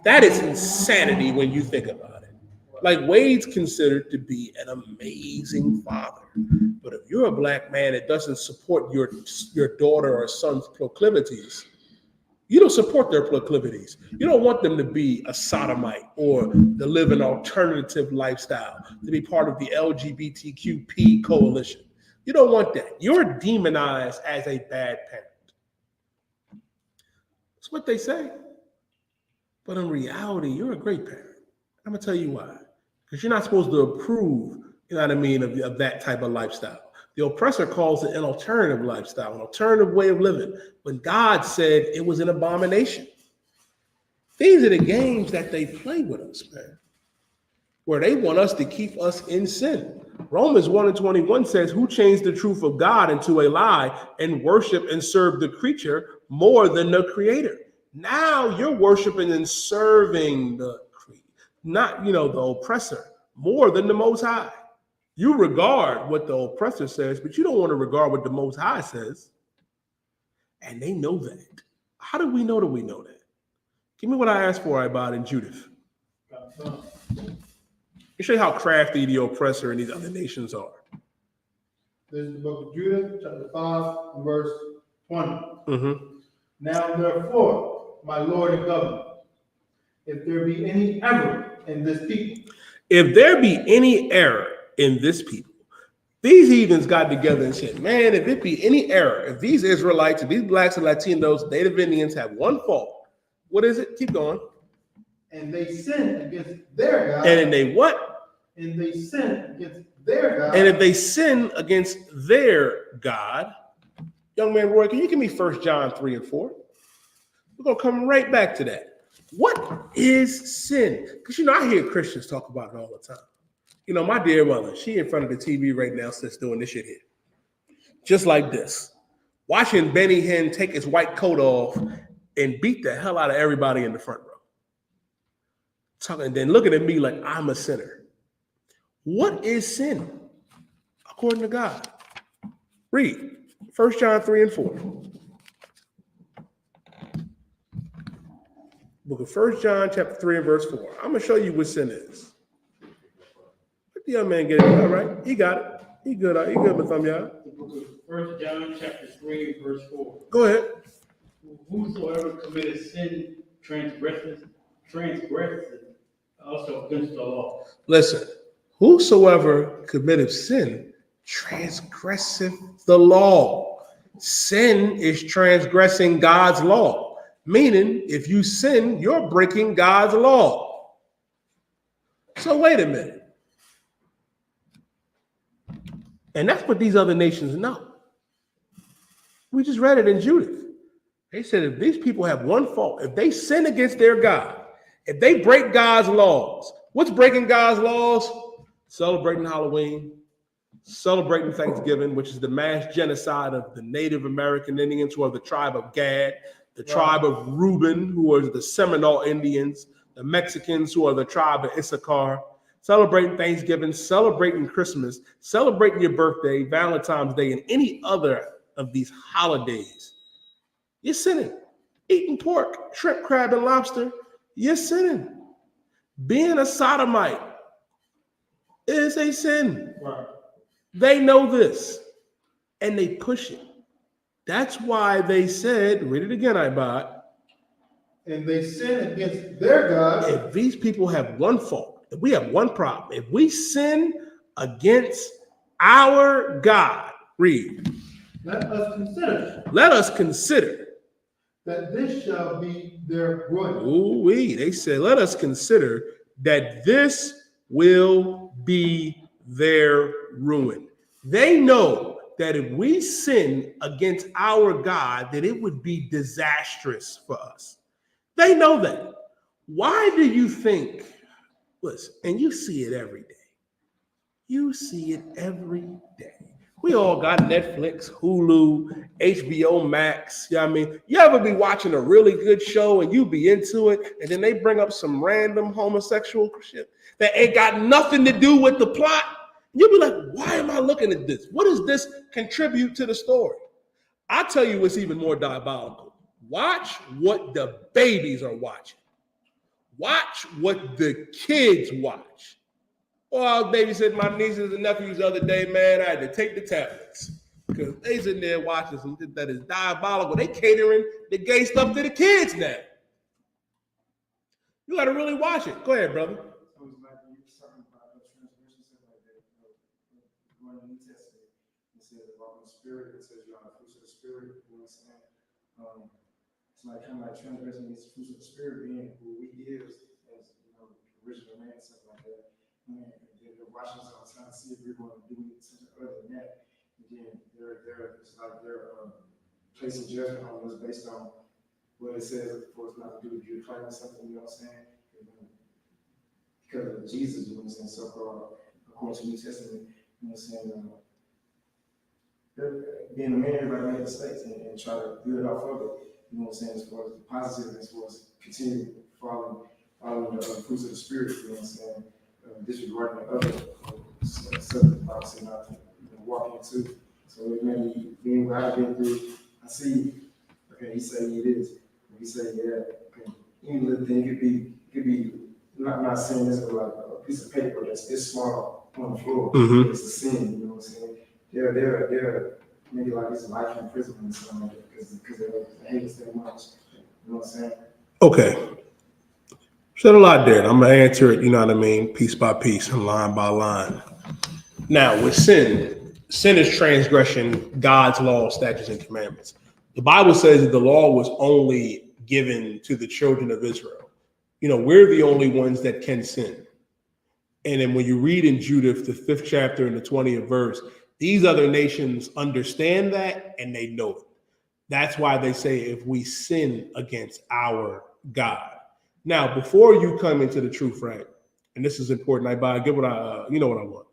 That is insanity when you think about it. Like, Wade's considered to be an amazing father. But if you're a Black man that doesn't support your daughter or son's proclivities, you don't support their proclivities. You don't want them to be a sodomite or to live an alternative lifestyle, to be part of the LGBTQP coalition. You don't want that. You're demonized as a bad parent. what they say. But in reality, you're a great parent. I'm going to tell you why. Because you're not supposed to approve, you know what I mean, of that type of lifestyle. The oppressor calls it an alternative lifestyle, an alternative way of living. When God said it was an abomination. These are the games that they play with us, man. Where they want us to keep us in sin. Romans 1:21 says, who changed the truth of God into a lie and worship and serve the creature more than the creator. Now you're worshiping and serving the creator, not, the oppressor, more than the Most High. You regard what the oppressor says, but you don't want to regard what the Most High says. And they know that. How do we know that we know that? Give me what I asked for about in Judith. Let me show you how crafty the oppressor in these other nations are.
This is the book of Judah, chapter 5, and verse 20. Now therefore, my Lord and Governor, if there be any error in this people.
If there be any error in this people. These heathens got together and said, man, if it be any error, if these Israelites, if these blacks and Latinos, Native Indians have one fault, what is it? Keep going.
And they sin against their God.
And they what?
And they sin against their God.
And if they sin against their God, young man Roy, can you give me 1 John 3 and 4? We're going to come right back to that. What is sin? Because, I hear Christians talk about it all the time. My dear mother, she in front of the TV right now, sits doing this shit here. Just like this. Watching Benny Hinn take his white coat off and beat the hell out of everybody in the front row. Talking, and then looking at me like I'm a sinner. What is sin? According to God. Read 1 John 3 and 4. Book of 1 John chapter 3 and verse 4. I'm going to show you what sin is. Let the young man get it. All right. He got it. He good. He good, Matham.
The book of 1 John chapter 3 verse 4.
Go ahead.
Whosoever committeth sin transgresseth also against the law.
Listen. Whosoever committeth sin transgresseth the law. Sin is transgressing God's law. Meaning, if you sin, you're breaking God's law. So wait a minute. And that's what these other nations know. We just read it in Judith. They said if these people have one fault, if they sin against their God, if they break God's laws, what's breaking God's laws? Celebrating Halloween, celebrating Thanksgiving, which is the mass genocide of the Native American Indians who are the tribe of Gad, the tribe of Reuben, who are the Seminole Indians, the Mexicans who are the tribe of Issachar, celebrating Thanksgiving, celebrating Christmas, celebrating your birthday, Valentine's Day, and any other of these holidays. You're sinning. Eating pork, shrimp, crab, and lobster, you're sinning. Being a sodomite is a sin.
Right.
They know this, and they push it. That's why they said, read it again, Ibad.
And they sin against their God.
If these people have one fault, if we have one problem, if we sin against our God, read.
Let us consider
that
this shall be their ruin.
Ooh-wee. They said, let us consider that this will be their ruin. They know that if we sin against our God, that it would be disastrous for us. They know that. Why do you think, listen, and you see it every day. You see it every day. We all got Netflix, Hulu, HBO Max. You know what I mean? You ever be watching a really good show and you be into it, and then they bring up some random homosexual shit that ain't got nothing to do with the plot? You'll be like, why am I looking at this? What does this contribute to the story? I tell you what's even more diabolical. Watch what the babies are watching. Watch what the kids watch. Well, I was babysitting my nieces and nephews the other day, man. I had to take the tablets because they sitting there watching something that is diabolical. They catering the gay stuff to the kids now. You got to really watch it. Go ahead, brother.
So it's like you were talking about transgression, stuff like that. Going in the New Testament, it says about the spirit. It says you are the fruits of the spirit. You know what I'm saying? like kind of like transgressing these fruits of the spirit, being who he is as original man, stuff like that. And they're watching us all the time to see if we're going to do something other than that. And then it's like they're placing judgment on us based on what it says for us not to do. If you're claiming something, you know what I'm saying? Because of Jesus, you know what I'm saying? So far, according to the New Testament, you know what I'm saying? Being a man, everybody made mistakes and try to build off of it. You know what I'm saying? As far as the positive, as far as continue following the fruits of the spirit. You know what I'm saying? Disregarding the other subject, obviously not walking into. So it maybe being what I've been through, I see. Okay, he say it is. He say yeah. Okay, any little thing could be. Not saying this, but like a piece of paper that's this small on the floor.
Mhm.
It's a sin. You know what I'm saying? They're maybe like it's life in prison or something like that because they hate us that much. You know what I'm saying?
Okay. Said a lot there. I'm gonna answer it, you know what I mean, piece by piece and line by line. Now, with sin is transgression, God's law, statutes, and commandments. The Bible says that the law was only given to the children of Israel. We're the only ones that can sin. And then when you read in Judith, the 5th chapter and the 20th verse, these other nations understand that and they know it. That's why they say if we sin against our God. Now, before you come into the truth, right? And this is important. I get what I want.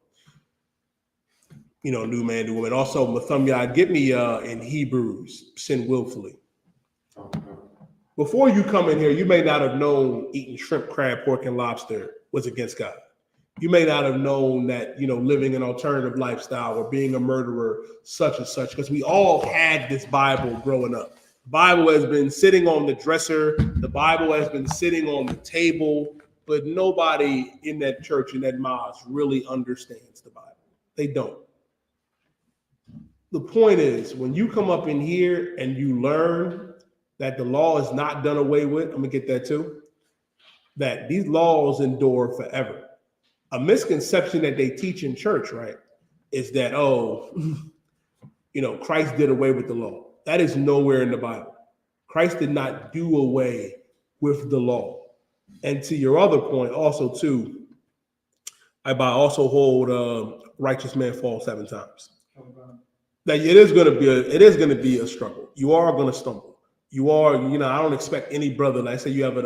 New man, new woman. Also, Mathumyah, get me in Hebrews, sin willfully. Before you come in here, you may not have known eating shrimp, crab, pork, and lobster was against God. You may not have known that, living an alternative lifestyle or being a murderer, such and such, because we all had this Bible growing up. The Bible has been sitting on the dresser. The Bible has been sitting on the table, but nobody in that church, in that mosque, really understands the Bible. They don't. The point is, when you come up in here and you learn that the law is not done away with, I'm gonna get that too, that these laws endure forever. A misconception that they teach in church, right, is that, Christ did away with the law. That is nowhere in the Bible. Christ did not do away with the law. And to your other point, also too, I also hold righteous man fall 7 times. That it is going to be a struggle. You are going to stumble. You are, I don't expect any brother, like say you have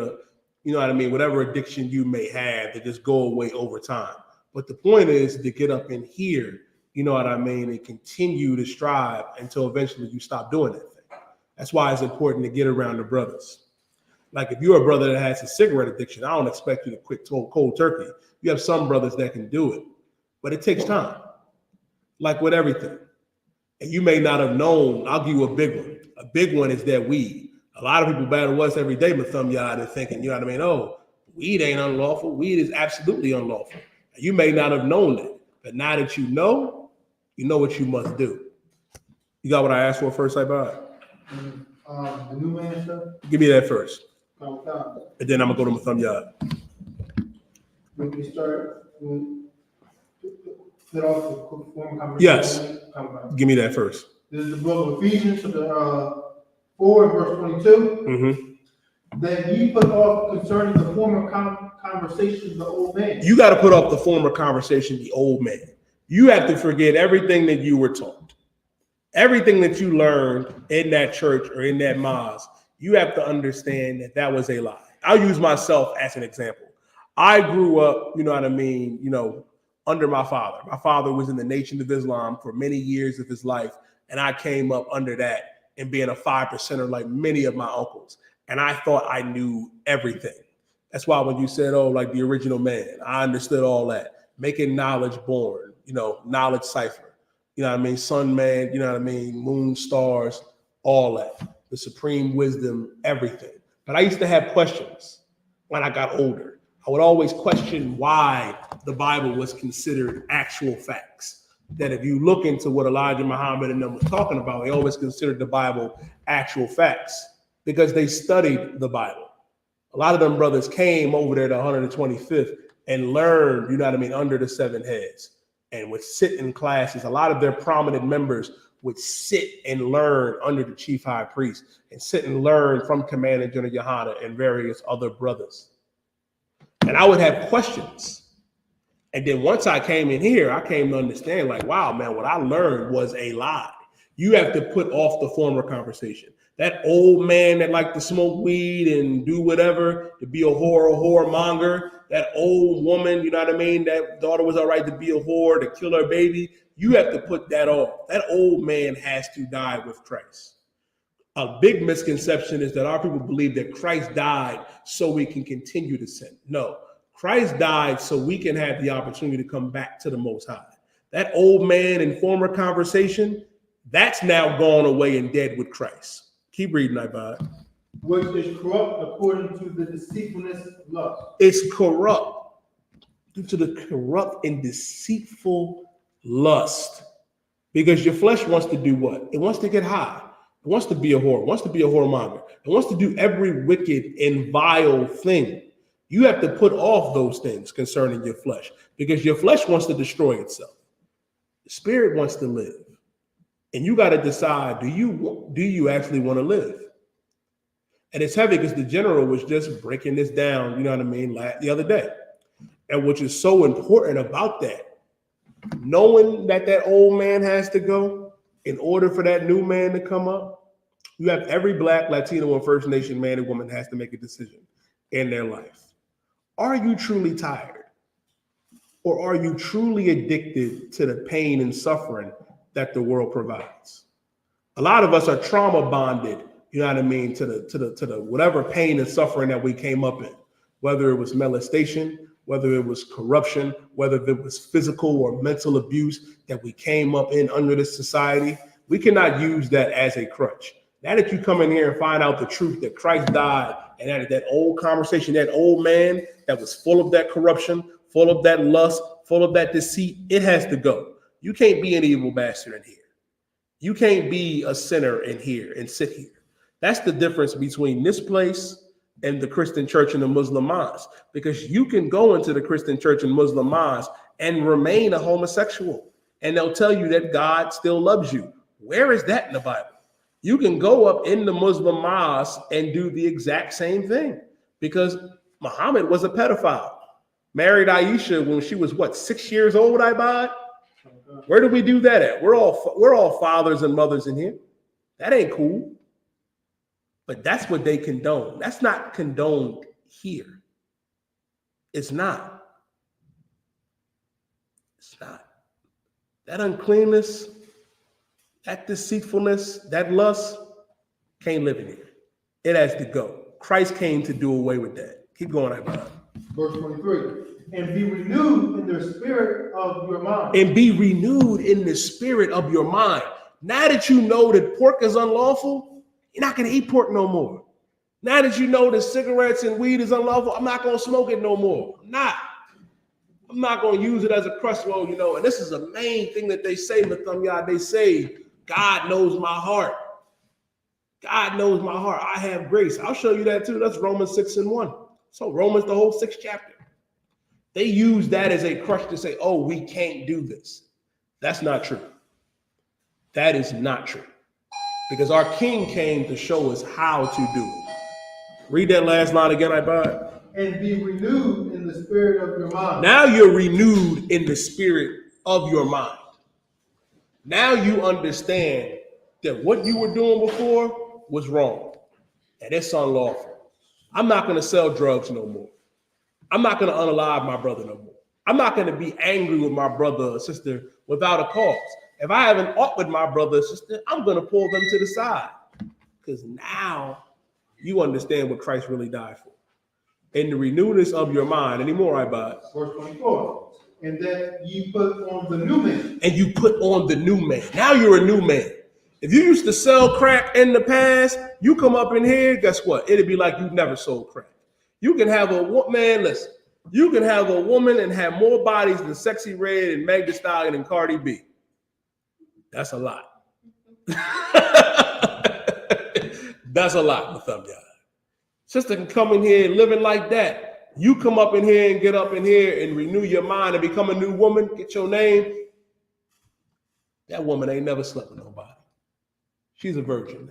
whatever addiction you may have, to just go away over time. But the point is to get up in here, and continue to strive until eventually you stop doing that thing. That's why it's important to get around the brothers. Like if you're a brother that has a cigarette addiction, I don't expect you to quit cold turkey. You have some brothers that can do it, but it takes time. Like with everything. And you may not have known, I'll give you a big one. A big one is that weed. A lot of people battle us every day with Mathumyah and thinking, oh, weed ain't unlawful. Weed is absolutely unlawful. You may not have known that, but now that you know what you must do. You got what I asked for first, I buy it?
The new man stuff.
Give me that first.
And
And then I'm going to go to Mathumyah.
when we start, set off the form conversation.
Yes. Give me that first.
This is the book of Ephesians, 4 and verse 22.
Mm-hmm.
That ye put off concerning the former conversation, the old man.
You got to put off the former conversation, the old man. You have to forget everything that you were taught. Everything that you learned in that church or in that mosque, you have to understand that that was a lie. I'll use myself as an example. I grew up, under my father. My father was in the Nation of Islam for many years of his life, and I came up under that and being a 5%er like many of my uncles. And I thought I knew everything. That's why when you said, like the original man, I understood all that. Making knowledge born, knowledge cipher. Sun, man, moon, stars, all that. The supreme wisdom, everything. But I used to have questions when I got older. I would always question why the Bible was considered actual facts. That if you look into what Elijah Muhammad and them was talking about, they always considered the Bible actual facts because they studied the Bible. A lot of them brothers came over there to 125th and learned, under the 7 heads and would sit in classes. A lot of their prominent members would sit and learn under the chief high priest and sit and learn from Commander General YAHANNA and various other brothers. And I would have questions. And then once I came in here, I came to understand like, wow, man, what I learned was a lie. You have to put off the former conversation. That old man that liked to smoke weed and do whatever, to be a whoremonger, that old woman, you know what I mean, that thought it was all right to be a whore, to kill her baby, you have to put that off. That old man has to die with Christ. A big misconception is that our people believe that Christ died so we can continue to sin. No, Christ died so we can have the opportunity to come back to the Most High. That old man in former conversation, that's now gone away and dead with Christ. Keep reading, Ibad.
Which is corrupt according to the deceitfulness of lust.
It's corrupt due to the corrupt and deceitful lust. Because your flesh wants to do what? It wants to get high. It wants to be a whore. It wants to be a whoremonger. It wants to do every wicked and vile thing. You have to put off those things concerning your flesh because your flesh wants to destroy itself. The spirit wants to live. And you got to decide, do you actually want to live? And it's heavy because the general was just breaking this down, you know what I mean, the other day. And which is so important about that, knowing that that old man has to go in order for that new man to come up, you have every Black, Latino, and First Nation man and woman has to make a decision in their life. Are you truly tired? Or are you truly addicted to the pain and suffering that the world provides? A lot of us are trauma bonded, you know what I mean, to the whatever pain and suffering that we came up in, whether it was molestation, whether it was corruption, whether it was physical or mental abuse that we came up in under this society. We cannot use that as a crutch. Now that you come in here and find out the truth that Christ died, and that old conversation, that old man that was full of that corruption, full of that lust, full of that deceit, it has to go. You can't be an evil bastard in here. You can't be a sinner in here and sit here. That's the difference between this place and the Christian church and the Muslim mosque, because you can go into the Christian church and Muslim mosque and remain a homosexual, and they'll tell you that God still loves you. Where is that in the Bible? You can go up in the Muslim mosque and do the exact same thing, because Muhammad was a pedophile. Married Aisha when she was, 6 years old, Ibad? Where do we do that at? We're all fathers and mothers in here. That ain't cool. But that's what they condone. That's not condoned here. It's not. It's not. That uncleanness, that deceitfulness, that lust can't live in here. It has to go. Christ came to do away with that. Keep going, Ibad.
Verse 23. And be renewed in the spirit of your mind.
And be renewed in the spirit of your mind. Now that you know that pork is unlawful, you're not going to eat pork no more. Now that you know that cigarettes and weed is unlawful, I'm not going to smoke it no more. I'm not going to use it as a crutch. Well, you know, and this is a main thing that they say, Matham, they say, God knows my heart. God knows my heart. I have grace. I'll show you that too. That's Romans 6:1. So Romans, the whole 6th chapter. They use that as a crutch to say, oh, we can't do this. That's not true. That is not true. Because our King came to show us how to do it. Read that last line again, Ibad.
And be renewed in the spirit of your mind.
Now you're renewed in the spirit of your mind. Now you understand that what you were doing before was wrong. And it's unlawful. I'm not going to sell drugs no more. I'm not going to unalive my brother no more. I'm not going to be angry with my brother or sister without a cause. If I have an ought with my brother or sister, I'm going to pull them to the side. Because now you understand what Christ really died for. In the renewedness of your mind. Any more, Ibad?
Verse 24. And that ye put on the new man.
And you put on the new man. Now you're a new man. If you used to sell crack in the past, you come up in here, guess what? It'd be like you never sold crack. You can have listen, you can have a woman and have more bodies than Sexy Red and Meg Thee Stallion and Cardi B. That's a lot. That's a lot, Matham. Sister can come in here living like that. You come up in here and get up in here and renew your mind and become a new woman, get your name. That woman ain't never slept with nobody. She's a virgin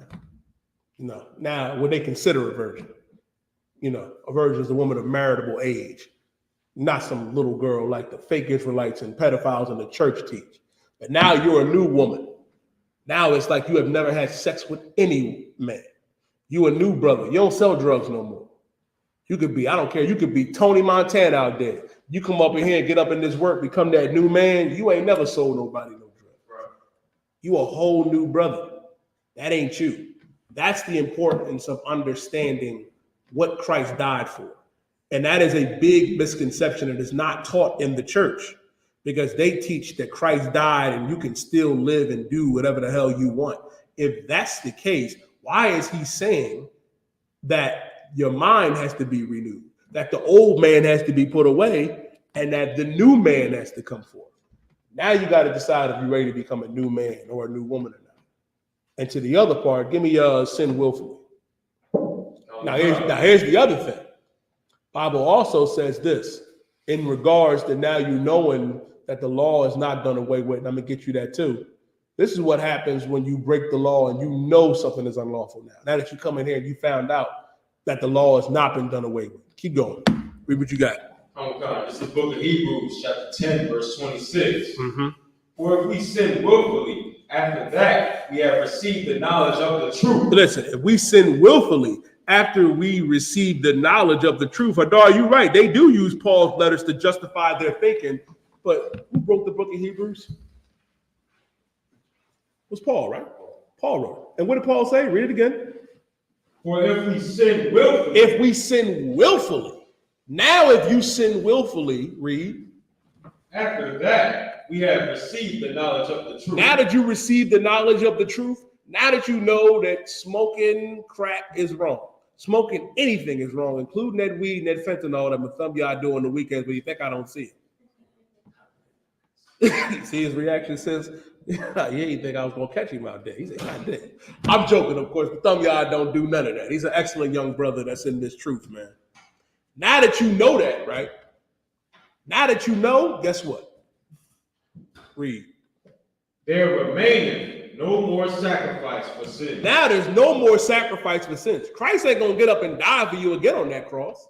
now. Now what they consider a virgin. A virgin is a woman of marriageable age, not some little girl like the fake Israelites and pedophiles in the church teach. But now you're a new woman. Now it's like you have never had sex with any man. You a new brother. You don't sell drugs no more. You could be, I don't care, you could be Tony Montana out there. You come up in here and get up in this work, become that new man. You ain't never sold nobody no drugs. Right. You a whole new brother. That ain't you. That's the importance of understanding what Christ died for. And that is a big misconception that is not taught in the church, because they teach that Christ died and you can still live and do whatever the hell you want. If that's the case, why is he saying that your mind has to be renewed, that the old man has to be put away, and that the new man has to come forth? Now you got to decide if you're ready to become a new man or a new woman or not. And to the other part, give me sin willfully. Now here's the other thing. Bible also says this in regards to now you knowing that the law is not done away with. And I'm going to get you that too. This is what happens when you break the law and you know something is unlawful now. Now that you come in here and you found out that the law has not been done away with. Keep going. Read what you got.
Oh God, this is the book of Hebrews, chapter 10, verse 26. Mm-hmm. For if we sin willfully, after that we have received the knowledge of the truth.
Listen, if we sin willfully, after we receive the knowledge of the truth, Hadar, you're right. They do use Paul's letters to justify their thinking. But who wrote the book of Hebrews? It was Paul, right? Paul wrote it. And what did Paul say? Read it again.
For if we sin willfully.
If we sin willfully. Now, if you sin willfully, read.
After that, we have received the knowledge of the truth.
Now that you receive the knowledge of the truth, now that you know that smoking crack is wrong, smoking anything is wrong, including that weed and that fentanyl that my thumb y'all do on the weekends, but you think I don't see it. See his reaction says, yeah, he didn't think I was going to catch him out there. He said, God damn. I'm joking, of course, but thumb y'all don't do none of that. He's an excellent young brother that's in this truth, man. Now that you know that, right? Now that you know, guess what? Read.
There remaineth no more sacrifice for sin.
Now there's no more sacrifice for sins. Christ ain't going to get up and die for you again on that cross.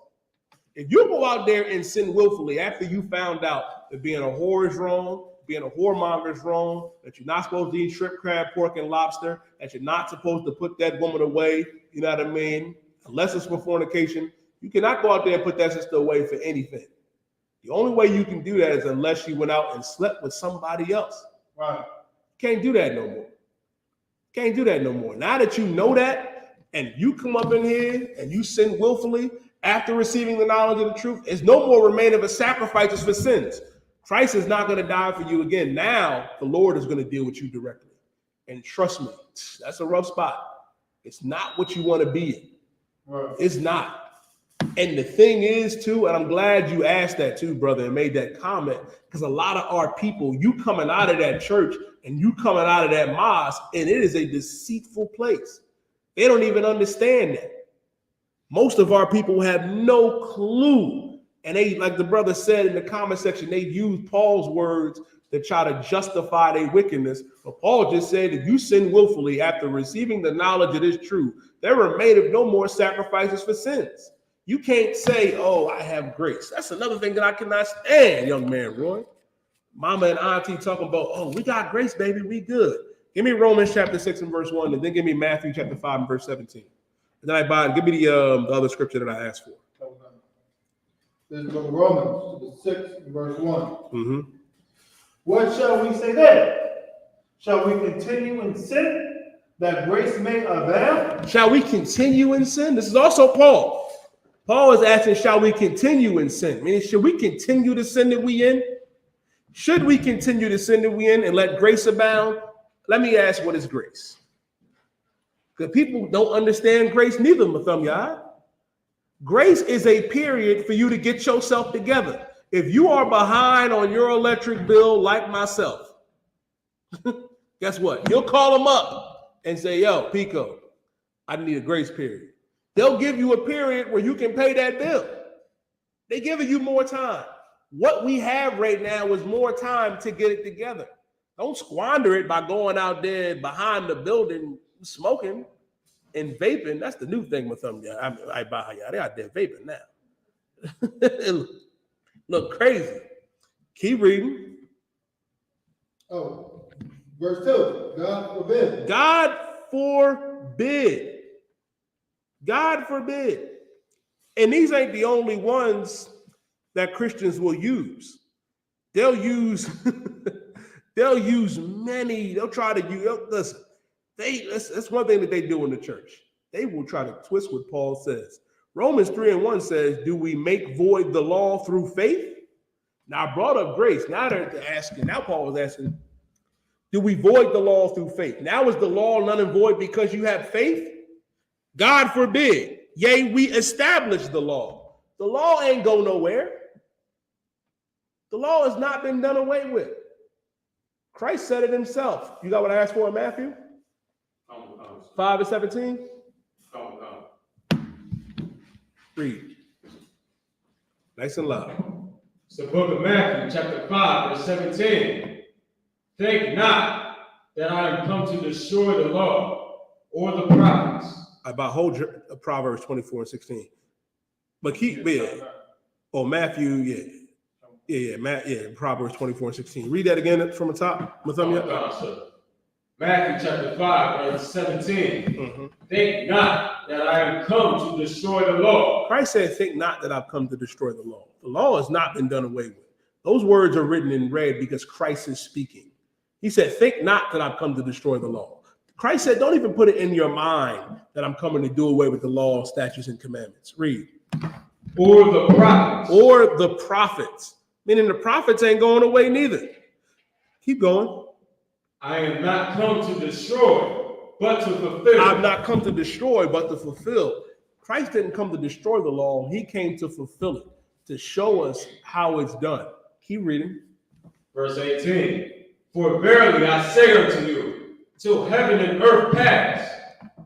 If you go out there and sin willfully after you found out that being a whore is wrong, being a whoremonger is wrong, that you're not supposed to eat shrimp, crab, pork, and lobster, that you're not supposed to put that woman away, you know what I mean? Unless it's for fornication, you cannot go out there and put that sister away for anything. The only way you can do that is unless she went out and slept with somebody else.
Right.
Can't do that no more. Can't do that no more. Now that you know that, and you come up in here and you sin willfully after receiving the knowledge of the truth, there's no more remaining of a sacrifices for sins. Christ is not going to die for you again. Now the Lord is going to deal with you directly. And trust me, that's a rough spot. It's not what you want to be in. Right. It's not. And the thing is, too, and I'm glad you asked that too, brother, and made that comment, because a lot of our people, you coming out of that church and you coming out of that mosque, and it is a deceitful place. They don't even understand that. Most of our people have no clue. And they, like the brother said in the comment section, they use Paul's words to try to justify their wickedness. But Paul just said, if you sin willfully after receiving the knowledge of this truth, there remaineth no more sacrifices for sins. You can't say, oh, I have grace. That's another thing that I cannot stand, young man, Roy. Mama and auntie talking about, oh, we got grace, baby, we good. Give me Romans chapter 6 and verse 1, and then give me Matthew chapter 5 and verse 17. And then give me the other scripture that I asked for.
This is the book of Romans, 6 and verse 1.
Mm-hmm.
What shall we say then? Shall we continue in sin that grace may abound?
Shall we continue in sin? This is also Paul. Paul is asking, shall we continue in sin? Meaning, should we continue the sin that we in? Should we continue the sin that we in and let grace abound? Let me ask, what is grace? Because people don't understand grace neither, Matham. Grace is a period for you to get yourself together. If you are behind on your electric bill like myself, guess what? You'll call them up and say, yo, Pico, I need a grace period. They'll give you a period where you can pay that bill. They're giving you more time. What we have right now is more time to get it together. Don't squander it by going out there behind the building smoking and vaping. That's the new thing with them. Yeah, I mean, they out there vaping now. It look crazy. Keep reading.
Oh, verse 2. God forbid.
God forbid. God forbid. And these ain't the only ones that Christians will use. They'll use they'll use many. They'll try to use. Listen, that's one thing that they do in the church. They will try to twist what Paul says. Romans 3:1 says, "Do we make void the law through faith?" Now I brought up grace. Now they're asking. Now Paul was asking, "Do we void the law through faith?" Now is the law none and void because you have faith? God forbid. Yea, we establish the law. The law ain't go nowhere. The law has not been done away with. Christ said it himself. You got what I asked for in Matthew? 5:17? Read. Nice and loud.
It's the book of Matthew, chapter 5, verse 17. Think not that I am come to destroy the law or the prophets.
About whole Proverbs 24:16. But keep it. Oh, Matthew, Proverbs 24:16. Read that again from the top.
Matthew chapter 5, verse 17. Think not that I am come to destroy the law.
Christ said, think not that I've come to destroy the law. The law has not been done away with. Those words are written in red because Christ is speaking. He said, think not that I've come to destroy the law. Christ said, don't even put it in your mind that I'm coming to do away with the law, statutes, and commandments. Read.
Or the prophets.
Or the prophets. Meaning the prophets ain't going away neither. Keep going.
I am not come to destroy, but to fulfill.
I've not come to destroy, but to fulfill. Christ didn't come to destroy the law. He came to fulfill it, to show us how it's done. Keep reading.
Verse 18. For verily I say unto you, till heaven and earth pass,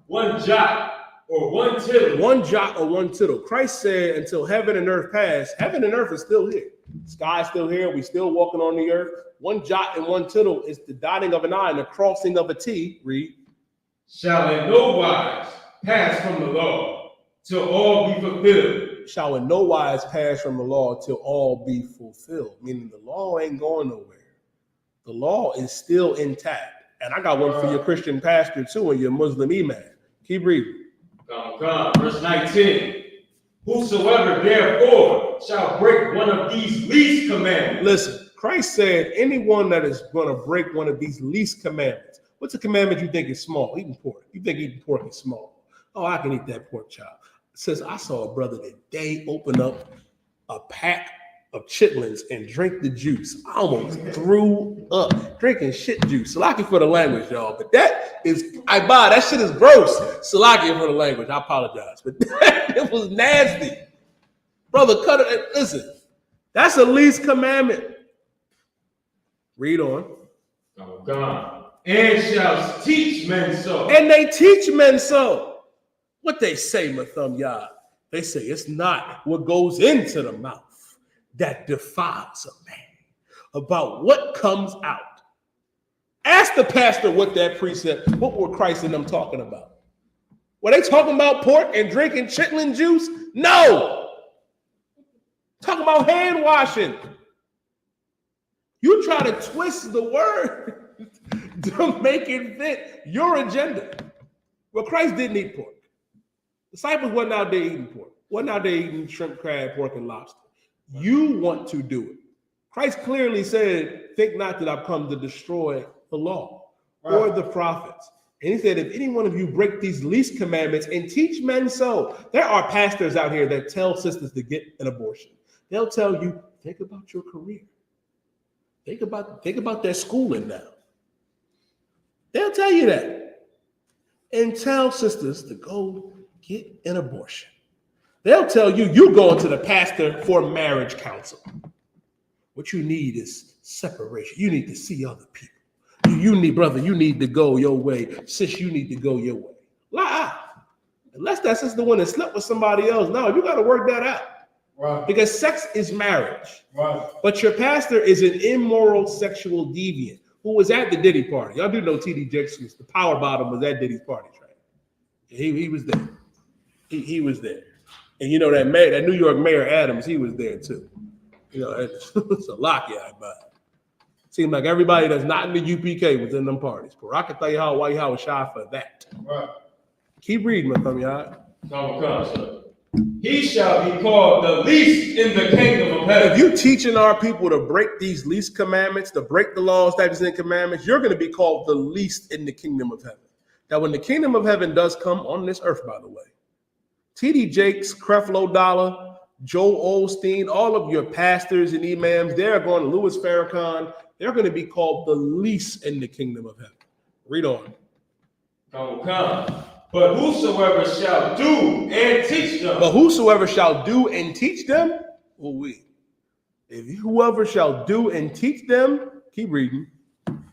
one jot or one tittle.
One jot or one tittle. Christ said, until heaven and earth pass, heaven and earth is still here. The sky is still here. We're still walking on the earth. One jot and one tittle is the dotting of an I and the crossing of a T. Read.
Shall in no wise pass from the law till all be fulfilled.
Shall in no wise pass from the law till all be fulfilled. Meaning the law ain't going nowhere. The law is still intact. And I got one for your Christian pastor too and your Muslim imam. Keep reading.
Come. Verse 19. Whosoever therefore shall break one of these least commandments.
Listen, Christ said anyone that is going to break one of these least commandments. What's a commandment you think is small? Eating pork. You think eating pork is small. Oh, I can eat that pork chop. It says, I saw a brother today open up a pack of chitlins and drink the juice. I almost threw up drinking shit juice. Salaki for the language, y'all. But that is, that shit is gross. Salaki for the language. I apologize. But it was nasty. Brother, cut it. Listen, that's the least commandment. Read on.
God. And shall teach men so.
And they teach men so. What they say, Matham Yah? They say it's not what goes into the mouth that defiles a man, about what comes out. Ask the pastor what that precept, what were Christ and them talking about? Were they talking about pork and drinking chitlin juice? No. Talking about hand washing. You try to twist the word to make it fit your agenda. Well, Christ didn't eat pork. Disciples wasn't out there eating pork. Wasn't out there eating shrimp, crab, pork, and lobster. You want to do it. Christ clearly said, think not that I've come to destroy the law or the prophets. And he said, if any one of you break these least commandments and teach men so. There are pastors out here that tell sisters to get an abortion. They'll tell you, think about your career. Think about their schooling now. They'll tell you that. And tell sisters to go get an abortion. They'll tell you, you're going to the pastor for marriage counsel. What you need is separation. You need to see other people. You need to go your way. Sis, you need to go your way. Lie. Unless that sister the one that slept with somebody else. No, you got to work that out.
Right.
Because sex is marriage.
Right.
But your pastor is an immoral sexual deviant who was at the Diddy party. Y'all do know T.D. Jakes, the power bottom, was at Diddy's party, right? He was there. He was there. And you know that mayor, that New York Mayor Adams, he was there too. You know, it's a lot, yeah, but seems like everybody that's not in the UPK was in them parties. But I can tell you why y'all was shy for that.
Right.
Keep reading, my thumb, y'all.
He shall be called the least in the kingdom of heaven.
If you teaching our people to break these least commandments, to break the laws, statutes, and commandments, you're going to be called the least in the kingdom of heaven. Now, when the kingdom of heaven does come on this earth, by the way, T.D. Jakes, Creflo Dollar, Joel Osteen, all of your pastors and imams, they're going to Louis Farrakhan, they're going to be called the least in the kingdom of heaven. Read on.
Come. But whosoever shall do and teach them.
But whosoever shall do and teach them, whoever shall do and teach them, keep reading.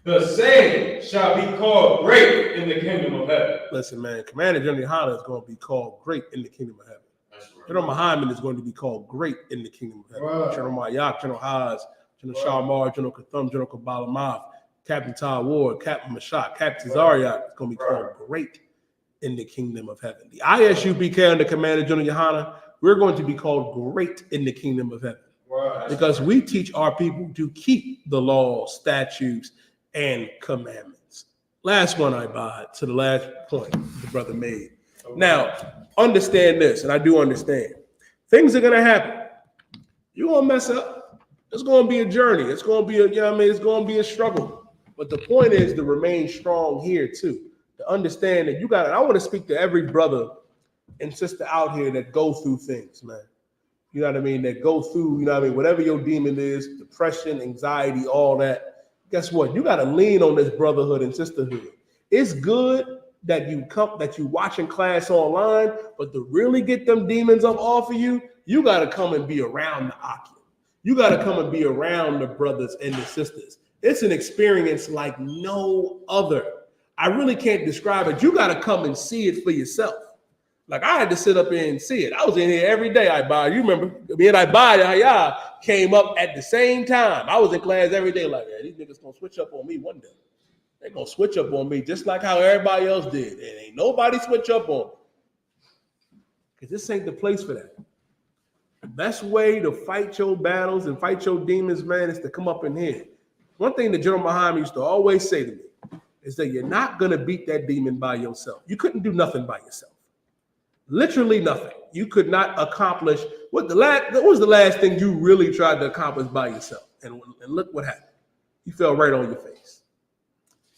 The same shall be called great in the kingdom of heaven.
Listen, man, Commander General YAHANNA is going to be called great in the kingdom of heaven.
That's right.
General Muhammad is going to be called great in the kingdom of heaven.
Right.
General Mayak, General Haas, General Sharmar, General Kathum, General Kabbalah Math, Captain Todd Ward, Captain Mashak, Captain Zariak is going to be called great in the kingdom of heaven. The I.S.U.P.K under Commander General YAHANNA, we're going to be called great in the kingdom of heaven.
Right.
Because we teach our people to keep the laws, statutes, and commandments. Last one, I buy to the last point the brother made.
Okay.
Now, understand this, and I do understand. Things are going to happen. You're going to mess up. It's going to be a journey. It's going to be it's going to be a struggle. But the point is to remain strong here too. To understand that I want to speak to every brother and sister out here that go through things, man. You know what I mean? That go through, whatever your demon is, depression, anxiety, all that. Guess what? You got to lean on this brotherhood and sisterhood. It's good that you watching class online, but to really get them demons up off of you, you got to come and be around the Akim. You got to come and be around the brothers and the sisters. It's an experience like no other. I really can't describe it. You got to come and see it for yourself. Like I had to sit up here and see it. I was in here every day. You remember me and Yadiyah came up at the same time. I was in class every day. Like, yeah, these niggas gonna switch up on me one day. They're gonna switch up on me just like how everybody else did. And ain't nobody switch up on me. Because this ain't the place for that. The best way to fight your battles and fight your demons, man, is to come up in here. One thing that General Muhammad used to always say to me is that you're not gonna beat that demon by yourself. You couldn't do nothing by yourself. Literally nothing. You could not accomplish what was the last thing you really tried to accomplish by yourself? And look what happened. You fell right on your face.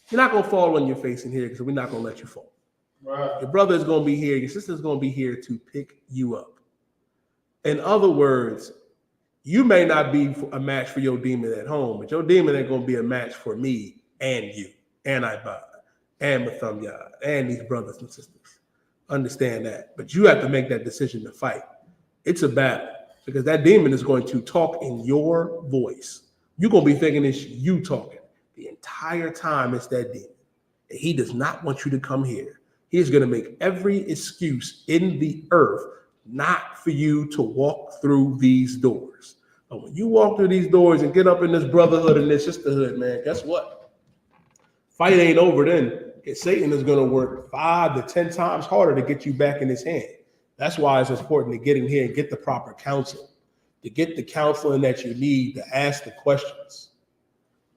You're not gonna fall on your face in here because we're not gonna let you fall.
Right.
Your brother is gonna be here. Your sister is gonna be here to pick you up. In other words, you may not be a match for your demon at home, but your demon ain't gonna be a match for me and you and Ibad and Mathumyad and these brothers and sisters. Understand that, but you have to make that decision to fight. It's a battle because that demon is going to talk in your voice. You're going to be thinking it's you talking the entire time. It's that demon. And he does not want you to come here. He's going to make every excuse in the earth not for you to walk through these doors. But when you walk through these doors and get up in this brotherhood and this sisterhood, man, guess what? Fight ain't over then. Satan is going to work 5 to 10 times harder to get you back in his hand. That's why it's important to get in here and get the proper counsel, to get the counseling that you need, to ask the questions.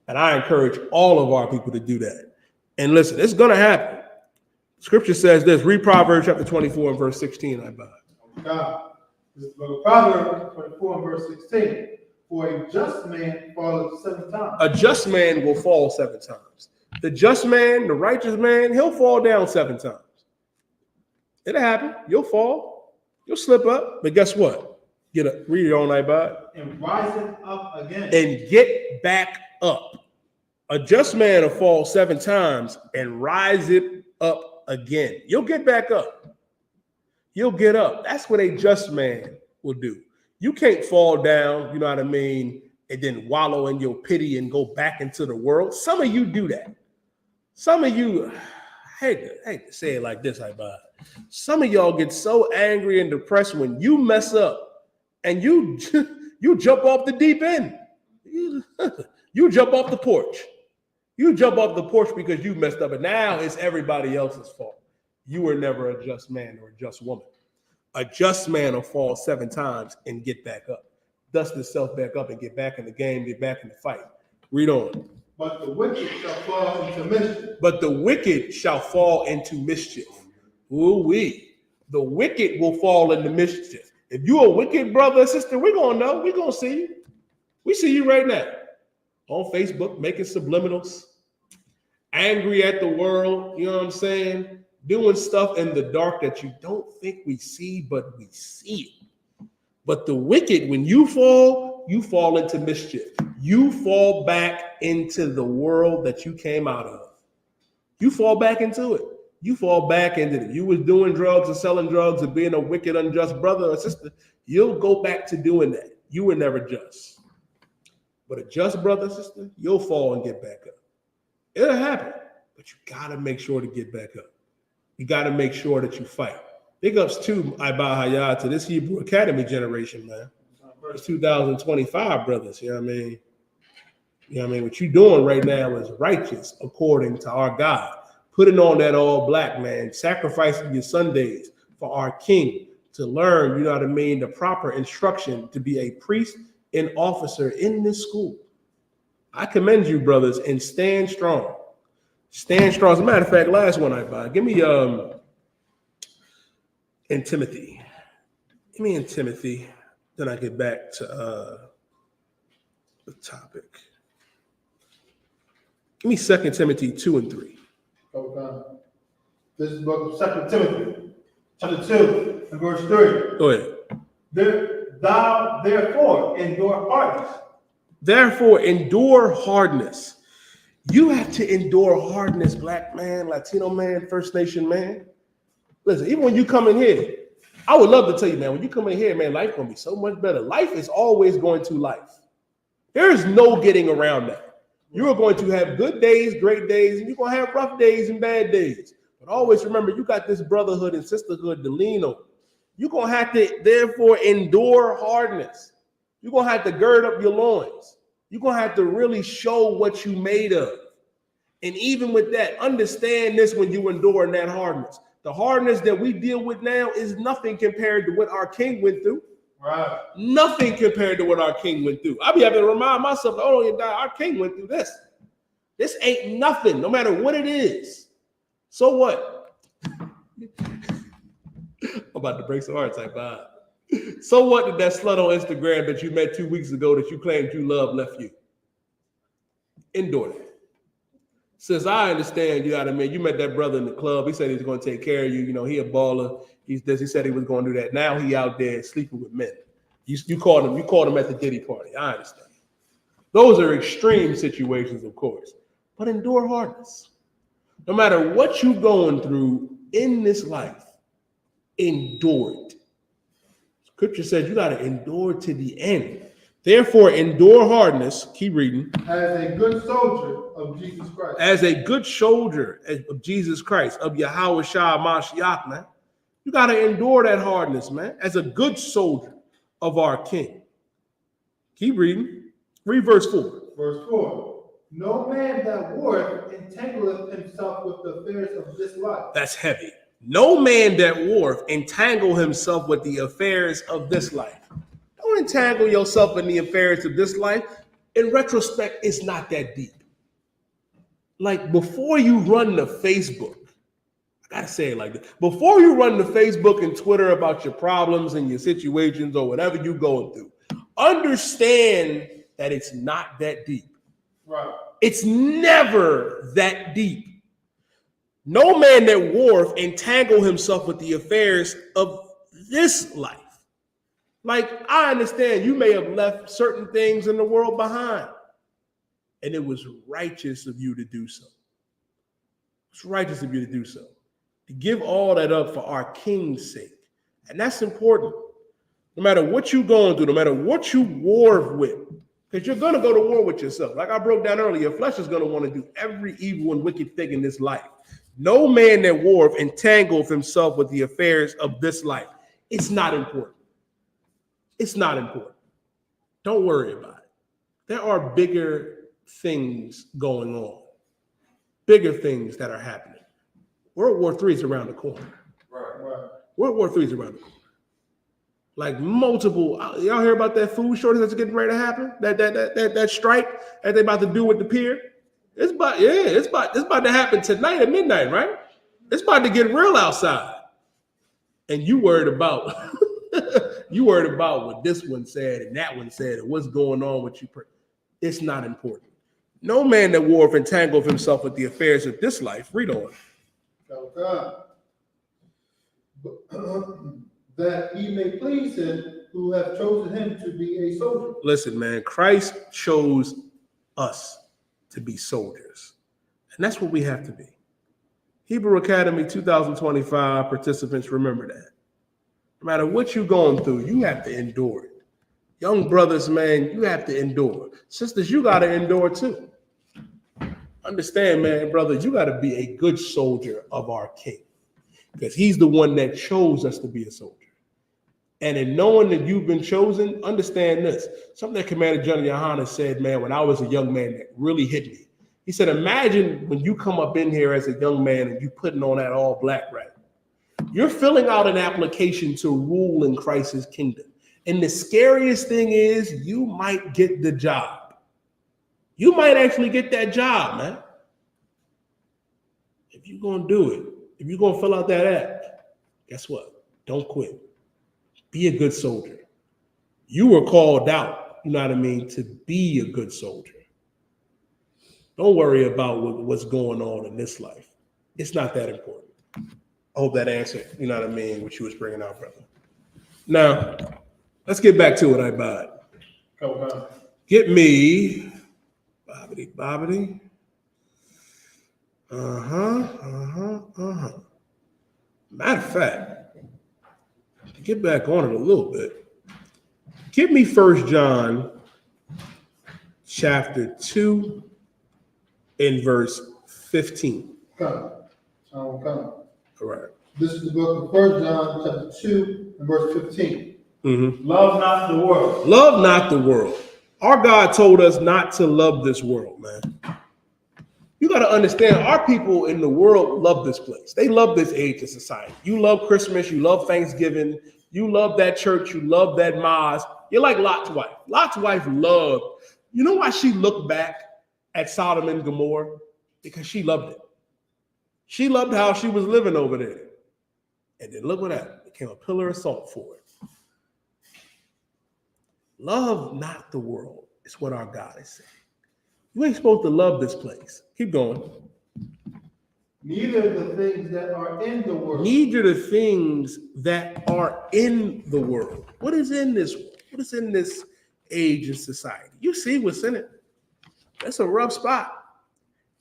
And I encourage all of our people to do that. And listen, it's going to happen. Scripture says this. Read Proverbs chapter 24 and verse 16, I buy.
God. This is Proverbs 24 and verse 16. For a just man falleth 7 times.
A just man will fall 7 times. The just man, the righteous man, he'll fall down 7 times. It'll happen. You'll fall. You'll slip up. But guess what? Get up. Read it all night, bud.
And rising up again.
And get back up. A just man will fall 7 times and rise it up again. You'll get back up. You'll get up. That's what a just man will do. You can't fall down, you know what I mean, and then wallow in your pity and go back into the world. Some of you do that. Some of you, I hate to say it like this, some of y'all get so angry and depressed when you mess up and you jump off the deep end. You jump off the porch. You jump off the porch because you messed up, and now it's everybody else's fault. You were never a just man or a just woman. A just man will fall 7 times and get back up. Dust himself back up and get back in the game, get back in the fight. Read on.
But the wicked shall fall into mischief.
But the wicked shall fall into mischief. Ooh-wee. The wicked will fall into mischief. If you're a wicked brother or sister, we're going to know. We're going to see you. We see you right now on Facebook making subliminals, angry at the world, you know what I'm saying? Doing stuff in the dark that you don't think we see, but we see it. But the wicked, when you fall into mischief. You fall back into the world that you came out of. You fall back into it. You fall back into it. You was doing drugs and selling drugs and being a wicked, unjust brother or sister. You'll go back to doing that. You were never just. But a just brother or sister, you'll fall and get back up. It'll happen, but you got to make sure to get back up. You got to make sure that you fight. Big ups to YAHANNA, to this Hebrew Academy generation, man. It's 2025, brothers. You know what I mean? You know what I mean? What you're doing right now is righteous according to our God. Putting on that all black, man. Sacrificing your Sundays for our King to learn, you know what I mean, the proper instruction to be a priest and officer in this school. I commend you, brothers, and stand strong. Stand strong. As a matter of fact, last one I buy. Give me in Timothy. Give me in Timothy. Then I get back to the topic. Give me 2 Timothy 2 and 3.
Okay. This is the book of 2 Timothy, chapter 2, and verse 3.
Go ahead.
Thou therefore endure hardness.
Therefore endure hardness. You have to endure hardness, black man, Latino man, First Nation man. Listen, even when you come in here, I would love to tell you, man, when you come in here, man, life gonna be so much better. Life is always going to life. There is no getting around that. You are going to have good days, great days, and you're going to have rough days and bad days. But always remember, you got this brotherhood and sisterhood to lean on. You're going to have to, therefore, endure hardness. You're going to have to gird up your loins. You're going to have to really show what you made of. And even with that, understand this when you endure in that hardness. The hardness that we deal with now is nothing compared to what our King went through.
Right.
Nothing compared to what our King went through. I be having to remind myself, oh, our King went through this. This ain't nothing, no matter what it is. So what? I'm about to break some hearts, like Bob. So what did that slut on Instagram that you met 2 weeks ago that you claimed you love left you? Endure that. Since I understand, you know what I mean, you met that brother in the club. He said he was going to take care of you. You know, he a baller. He said he was going to do that. Now he out there sleeping with men. You called him at the Diddy party. I understand. Those are extreme situations, of course. But endure hardness. No matter what you're going through in this life, endure it. Scripture says you got to endure to the end. Therefore, endure hardness. Keep reading.
As a good soldier of Jesus Christ.
As a good soldier of Jesus Christ, of YAHWH, man. You got to endure that hardness, man. As a good soldier of our King. Keep reading. Read verse 4.
Verse 4. No man that warreth entangleth himself with the affairs of this life.
That's heavy. No man that warreth entangle himself with the affairs of this life. Don't entangle yourself in the affairs of this life. In retrospect, it's not that deep. Like before you run to Facebook, I gotta say it like this. Before you run to Facebook and Twitter about your problems and your situations or whatever you're going through, understand that it's not that deep.
Right.
It's never that deep. No man that warreth entangle himself with the affairs of this life. Like, I understand you may have left certain things in the world behind, and it was righteous of you to do so. It's righteous of you to do so. To give all that up for our King's sake. And that's important. No matter what you're going through, no matter what you war with, because you're going to go to war with yourself. Like I broke down earlier, your flesh is going to want to do every evil and wicked thing in this life. No man that warreth entangleth himself with the affairs of this life. It's not important. It's not important. Don't worry about it. There are bigger things going on. bigger things that are happening. World War III is around the corner.
Right.
World War III is around the corner. Like multiple, y'all hear about that food shortage that's getting ready to happen? That strike that they about to do with the pier? It's about to happen tonight at midnight, right? It's about to get real outside. And you worried about what this one said and that one said and what's going on with you. It's not important. No man that warreth entangleth himself with the affairs of this life. Read on.
That he may please him who have chosen him to be a soldier.
Listen, man, Christ chose us to be soldiers. And that's what we have to be. Hebrew Academy 2025 participants, remember that. No matter what you're going through, you have to endure it. Young brothers, man, you have to endure. Sisters, you got to endure too. Understand, man, brother, you got to be a good soldier of our King. Because he's the one that chose us to be a soldier. And in knowing that you've been chosen, understand this. Something that Commander General YAHANNA said, man, when I was a young man, that really hit me. He said, imagine when you come up in here as a young man and you putting on that all black, right? You're filling out an application to rule in Christ's kingdom. And the scariest thing is you might get the job. You might actually get that job, man. If you're going to do it, if you're going to fill out that app, guess what? Don't quit. Be a good soldier. You were called out, you know what I mean, to be a good soldier. Don't worry about what's going on in this life. It's not that important. I hope that answered, you know what I mean, what you was bringing out, brother. Now, let's get back to it, I bought. Get me, bobbity. Matter of fact, to get back on it a little bit, give me 1 John chapter 2 and verse 15.
All
right.
This is the book of 1 John chapter 2 and verse 15.
Mm-hmm.
Love not the world.
Love not the world. Our God told us not to love this world, man. You got to understand, our people in the world love this place. They love this age of society. You love Christmas. You love Thanksgiving. You love that church. You love that mosque. You're like Lot's wife. Lot's wife loved. You know why she looked back at Sodom and Gomorrah? Because she loved it. She loved how she was living over there. And then look what happened. Became a pillar of salt for it. Love not the world is what our God is saying. You ain't supposed to love this place. Keep going.
Neither the things that are in the world.
Neither the things that are in the world. What is in this world? What is in this age of society? You see what's in it. That's a rough spot.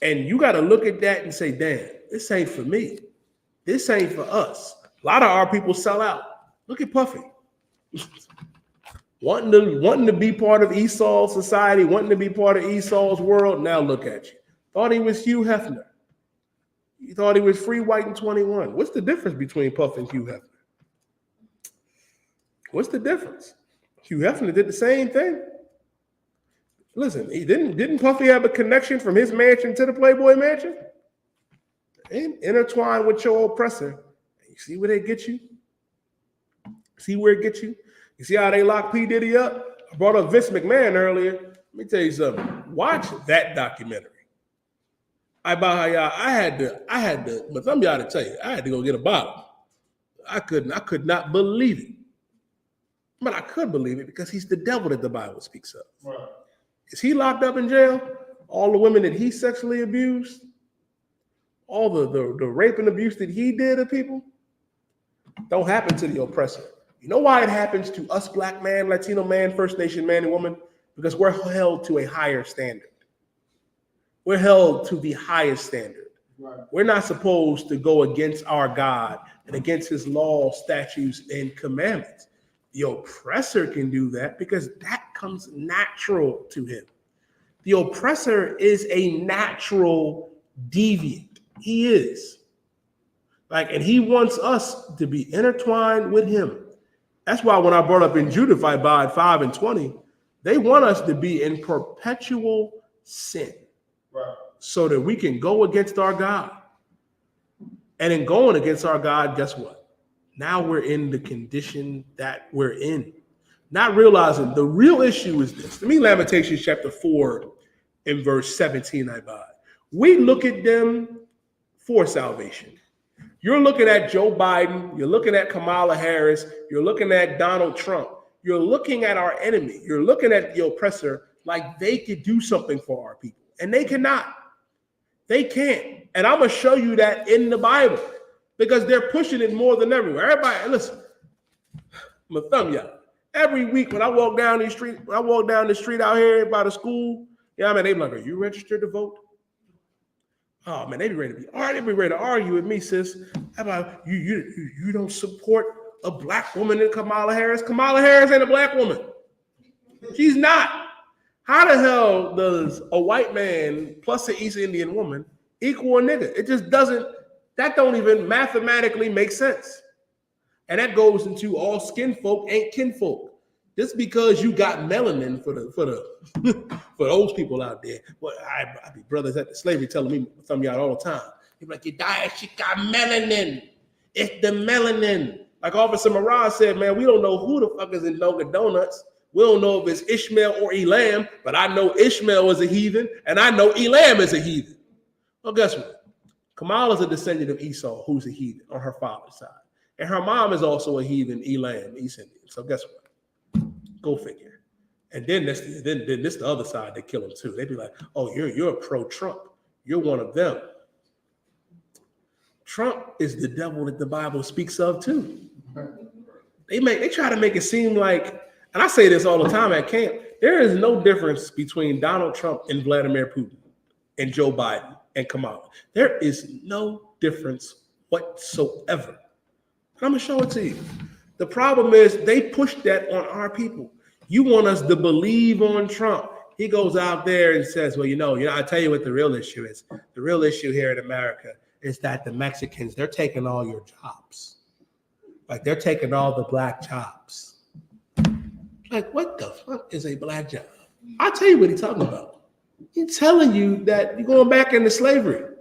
And you got to look at that and say, damn, this ain't for me. This ain't for us. A lot of our people sell out. Look at Puffy. wanting to be part of Esau's society, wanting to be part of Esau's world. Now look at you. Thought he was Hugh Hefner. You thought he was free, white, and 21. What's the difference between Puff and Hugh Hefner? What's the difference? Hugh Hefner did the same thing. Listen, he didn't Puffy have a connection from his mansion to the Playboy mansion? Intertwined with your oppressor. You see where they get you? See where it gets you? You see how they lock P. Diddy up? I brought up Vince McMahon earlier. Let me tell you something. Watch that documentary. I had to, but some of y'all to tell you, I had to go get a bottle. I could not believe it. But I could believe it because he's the devil that the Bible speaks of.
Right.
Is he locked up in jail? All the women that he sexually abused? All the rape and abuse that he did to people? Don't happen to the oppressor. You know why it happens to us black man, Latino man, First Nation man and woman? Because we're held to a higher standard. We're held to the highest standard.
Right.
We're not supposed to go against our God and against his law, statutes, and commandments. The oppressor can do that because that comes natural to him. The oppressor is a natural deviant. He is. And he wants us to be intertwined with him. That's why when I brought up in Judah 5:20, they want us to be in perpetual sin.
Right.
so that we can go against our God. And in going against our God, guess what? Now we're in the condition that we're in. Not realizing the real issue is this. To me, Lamentations chapter 4 and verse 17, I buy. We look at them for salvation. You're looking at Joe Biden. You're looking at Kamala Harris. You're looking at Donald Trump. You're looking at our enemy. You're looking at the oppressor like they could do something for our people. And they cannot. They can't. And I'm going to show you that in the Bible because they're pushing it more than everywhere. Everybody, listen, I'm going to thumb y'all. Every week when I walk down the street, out here by the school, they be like, are you registered to vote? Oh man, they be ready to argue with me, sis. About you don't support a black woman in Kamala Harris. Kamala Harris ain't a black woman. She's not. How the hell does a white man plus an East Indian woman equal a nigga? It just doesn't, that don't even mathematically make sense. And that goes into all skin folk ain't kinfolk. Just because you got melanin for those people out there. Well, I be brothers at the slavery telling me some of y'all all the time. They be like, Yadiyah, she got melanin. It's the melanin. Like Officer Mirage said, man, we don't know who the fuck is in Dunkin' Donuts. We don't know if it's Ishmael or Elam, but I know Ishmael is a heathen, and I know Elam is a heathen. Well, guess what? Kamala's a descendant of Esau, who's a heathen on her father's side. And her mom is also a heathen, Elam, East Indian. So guess what? Go figure. And then this the other side, they kill them too. They be like, oh, you're pro-Trump. You're one of them. Trump is the devil that the Bible speaks of too. They try to make it seem like, and I say this all the time at camp, there is no difference between Donald Trump and Vladimir Putin and Joe Biden and Kamala. There is no difference whatsoever. And I'm going to show it to you. The problem is they push that on our people. You want us to believe on Trump. He goes out there and says, well, I tell you what the real issue is. The real issue here in America is that the Mexicans, they're taking all your jobs. Like they're taking all the black jobs. Like, what the fuck is a black job? I'll tell you what he's talking about. He's telling you that you're going back into slavery.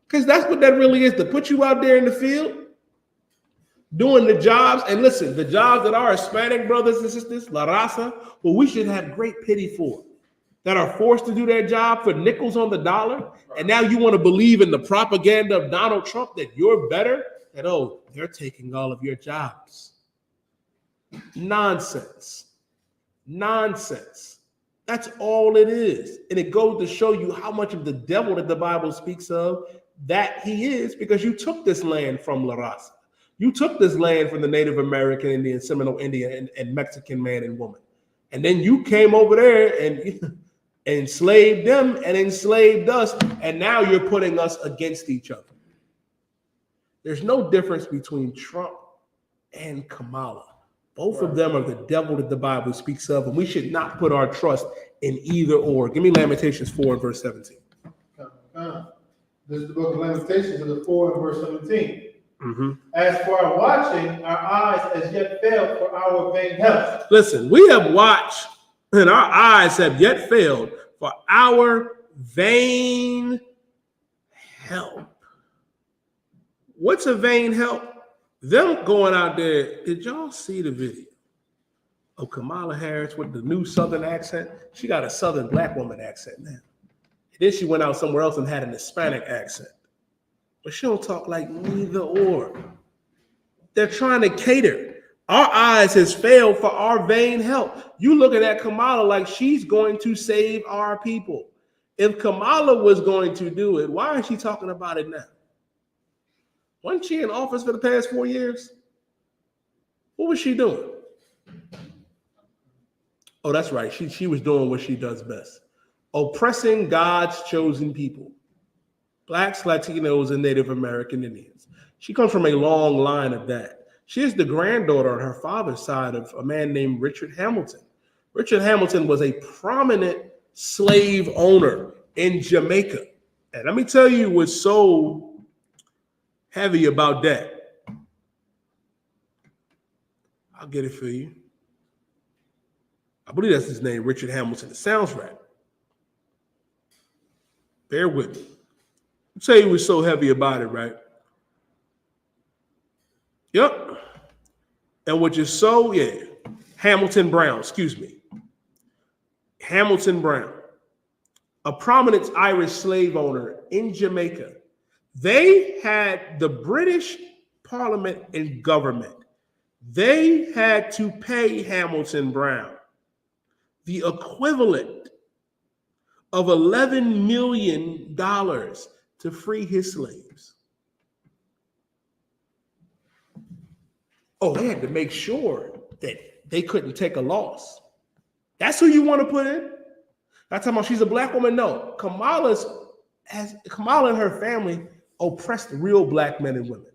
Because that's what that really is, to put you out there in the field, doing the jobs. And listen, the jobs that our Hispanic brothers and sisters, La Raza, well, we should have great pity for, that are forced to do their job for nickels on the dollar. And now you want to believe in the propaganda of Donald Trump that you're better, that, oh, they're taking all of your jobs. Nonsense. That's all it is. And it goes to show you how much of the devil that the Bible speaks of that he is, because you took this land from La Raza. You took this land from the Native American Indian, Seminole Indian, and Mexican man and woman. And then you came over there and enslaved them and enslaved us. And now you're putting us against each other. There's no difference between Trump and Kamala. Both of them are the devil that the Bible speaks of, and we should not put our trust in either or. Give me Lamentations 4 and verse 17.
This is the book of Lamentations, the 4 and verse 17. Mm-hmm. As for our watching, our eyes as yet failed for our vain health.
Listen, we have watched, and our eyes have yet failed for our vain help. What's a vain help? Them going out there. Did y'all see the video of Kamala Harris with the new Southern accent? She got a Southern black woman accent now. And then she went out somewhere else and had an Hispanic accent. But she don't talk like neither or. They're trying to cater. Our eyes has failed for our vain help. You looking at Kamala like she's going to save our people. If Kamala was going to do it, why is she talking about it now? Wasn't she in office for the past 4 years? What was she doing? Oh, that's right. She was doing what she does best. Oppressing God's chosen people. Blacks, Latinos, and Native American Indians. She comes from a long line of that. She is the granddaughter on her father's side of a man named Richard Hamilton. Richard Hamilton was a prominent slave owner in Jamaica. And let me tell you what's so heavy about that. I'll get it for you. I believe that's his name, Richard Hamilton. It sounds right. Bear with me. I'll tell you what's so heavy about it, right? Yep. And which is so, Hamilton Brown, excuse me. Hamilton Brown, a prominent Irish slave owner in Jamaica. They had the British Parliament and government. They had to pay Hamilton Brown the equivalent of $11 million to free his slaves. Oh, they had to make sure that they couldn't take a loss. That's who you want to put in? Not talking about she's a black woman. No, Kamala and her family oppressed real black men and women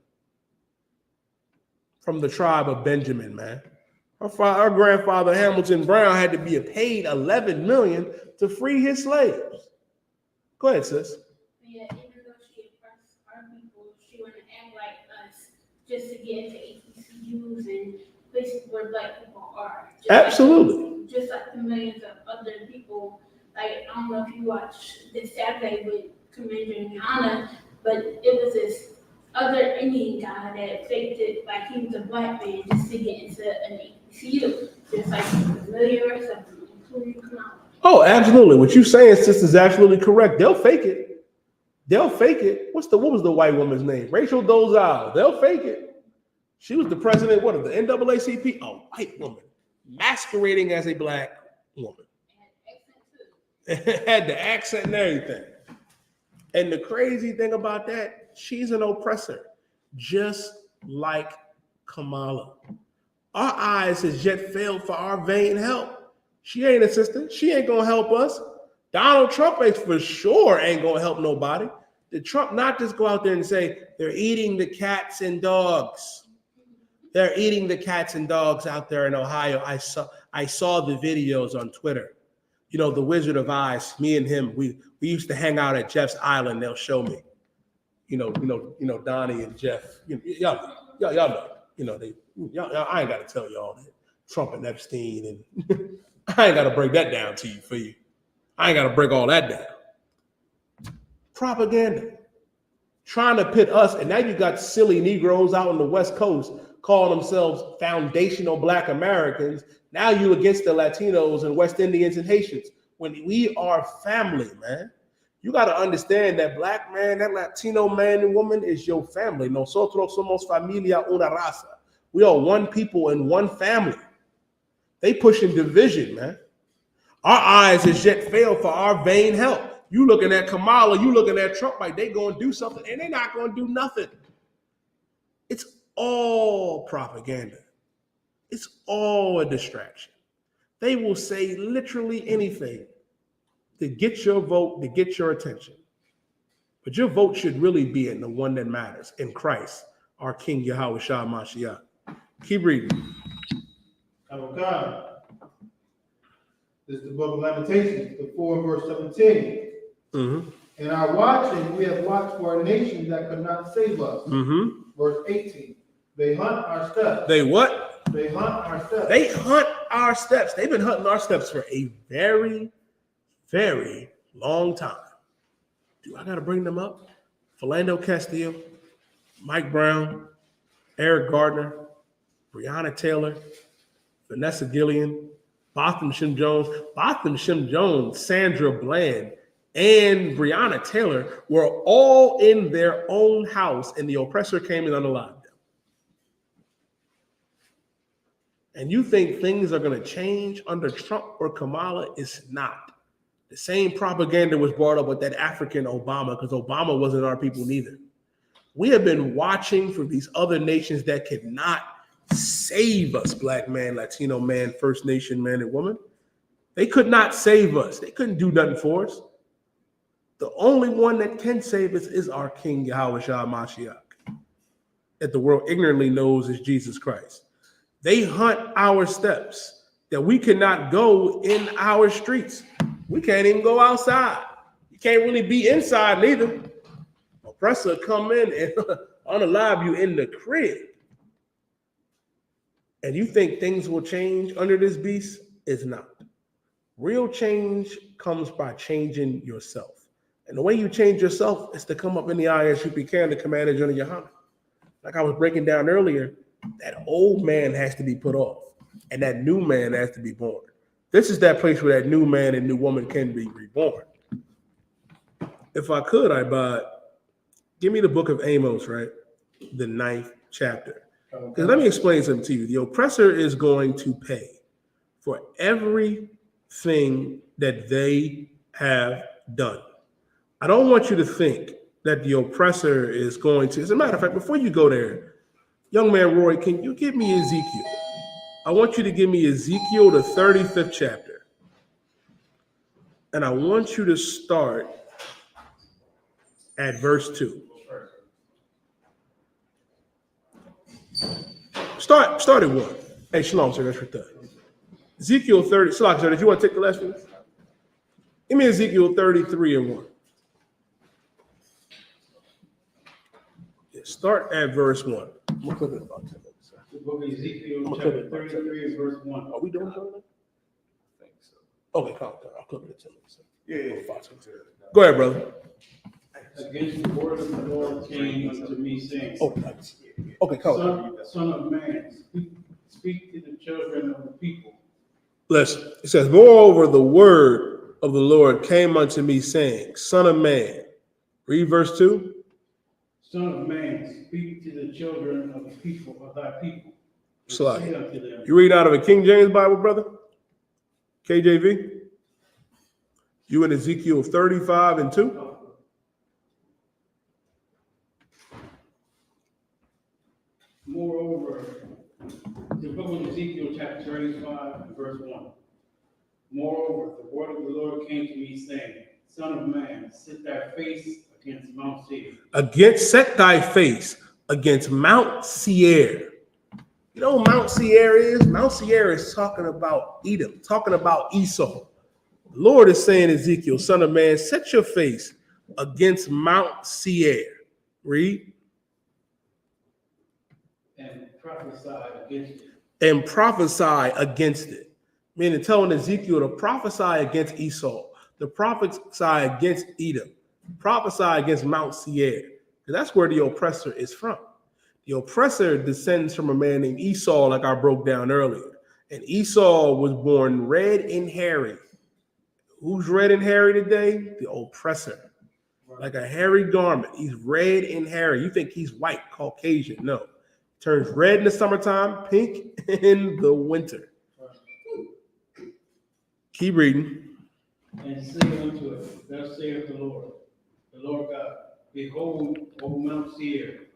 from the tribe of Benjamin, man. Her grandfather, Hamilton Brown, had to be paid $11 million to free his slaves. Go ahead, sis.
Yeah, even though she oppressed our people, she wouldn't act like us just to get into HBCUs and places where black people are.
Absolutely.
Just like the millions of other people. Like, I don't know if you watched this Saturday with Commander YAHANNA, but it was this other Indian guy that faked it like he was a black man just to get into an HBCU. Just like a million or something, including Kamala.
Oh, absolutely. What you're saying, sister, is absolutely correct. They'll fake it. They'll fake it. What was the white woman's name? Rachel Dolezal. They'll fake it. She was the president, of the NAACP? A white woman masquerading as a black woman. Had the accent and everything. And the crazy thing about that, she's an oppressor, just like Kamala. Our eyes has yet failed for our vain help. She ain't a sister. She ain't gonna help us. Donald Trump for sure ain't gonna help nobody. Did Trump not just go out there and say, they're eating the cats and dogs? They're eating the cats and dogs out there in Ohio. I saw the videos on Twitter. You know, the Wizard of Oz, me and him, we used to hang out at Jeff's Island. They'll show me. You know, Donnie and Jeff. Y'all know. I ain't got to tell y'all that Trump and Epstein, and I ain't got to break that down to you for you. I ain't got to break all that down. Propaganda, trying to pit us, and now you got silly Negroes out on the West Coast calling themselves foundational Black Americans. Now you against the Latinos and West Indians and Haitians when we are family, man. You got to understand that black man, that Latino man and woman is your family. Nosotros somos familia una raza. We are one people and one family. They pushing division, man. Our eyes is yet failed for our vain help. You looking at Kamala, you looking at Trump like they going to do something, and they're not going to do nothing. It's all propaganda. It's all a distraction. They will say literally anything to get your vote, to get your attention. But your vote should really be in the one that matters, in Christ, our King Yahweh Shah Mashiach. Keep reading.
Okay. This is the book of Lamentations, the 4 verse 17.
Mm-hmm.
In our watching, we have watched for a nation that could not save us.
Mm-hmm.
Verse 18. They hunt our steps.
They what?
They hunt our steps.
They hunt our steps. They've been hunting our steps for a very, very long time. Do I got to bring them up? Philando Castillo, Mike Brown, Eric Gardner, Breonna Taylor, Vanessa Gillian, Botham Shem Jones, Sandra Bland, and Breonna Taylor were all in their own house, and the oppressor came and unalive them. And you think things are going to change under Trump or Kamala? It's not. The same propaganda was brought up with that African Obama, because Obama wasn't our people neither. We have been watching for these other nations that cannot save us, Black man, Latino man, First Nation man and woman. They could not save us. They couldn't do nothing for us. The only one that can save us is our King Yahweh Shah Mashiach, that the world ignorantly knows is Jesus Christ. They hunt our steps, that we cannot go in our streets. We can't even go outside. You can't really be inside neither. Oppressor come in and unalive you in the crib. And you think things will change under this beast? It's not. Real change comes by changing yourself. And the way you change yourself is to come up in the I.S.U.P.K and the commanders under YAHANNA. Like I was breaking down earlier, that old man has to be put off, and that new man has to be born. This is that place where that new man and new woman can be reborn. If I could, give me the book of Amos, right? The 9th chapter. Because let me explain something to you. The oppressor is going to pay for everything that they have done. I don't want you to think that the oppressor is going to, as a matter of fact, before you go there, young man Roy, can you give me Ezekiel? I want you to give me Ezekiel, the 35th chapter. And I want you to start at verse 2. Start at 1. Hey, shalom, sir. That's your third. Ezekiel 30. Shalom, sir. Did you want to take the last one? Give me Ezekiel 33 and 1. Yeah, start at verse 1. I'm going to click it about 10 minutes. Sir.
The book of Ezekiel, chapter 33 and verse 1.
Are we doing something? I think so. Okay, calm down. I'll click it at 10 minutes. Sir. Yeah. Go ahead, brother.
Against the word of the Lord came unto me, saying,
Okay, calm down.
Son of man, speak to the children of the people.
Listen, it says, moreover, the word of the Lord came unto me, saying, Son of man. Read verse 2.
Son of man, speak to the children of the people, of thy people.
Slide.
Say unto them,
You read out of a King James Bible, brother? KJV? You in Ezekiel 35 and 2?
Moreover, the book of Ezekiel, chapter 35, and verse 1. Moreover, the word of the Lord came to me, saying, Son of man, set thy face against Mount Seir.
Set thy face against Mount Seir. You know what Mount Seir is? Mount Seir is talking about Edom, talking about Esau. The Lord is saying, Ezekiel, son of man, set your face against Mount Seir. Read.
And prophesy against it.
And prophesy against it. Meaning telling Ezekiel to prophesy against Esau, to prophesy against Edom, prophesy against Mount Seir. That's where the oppressor is from. The oppressor descends from a man named Esau, like I broke down earlier. And Esau was born red and hairy. Who's red and hairy today? The oppressor. Like a hairy garment. He's red and hairy. You think he's white, Caucasian. No. Turns red in the summertime, pink in the winter. Keep reading.
And say unto it, thus saith the Lord God, behold, O Mount Seir,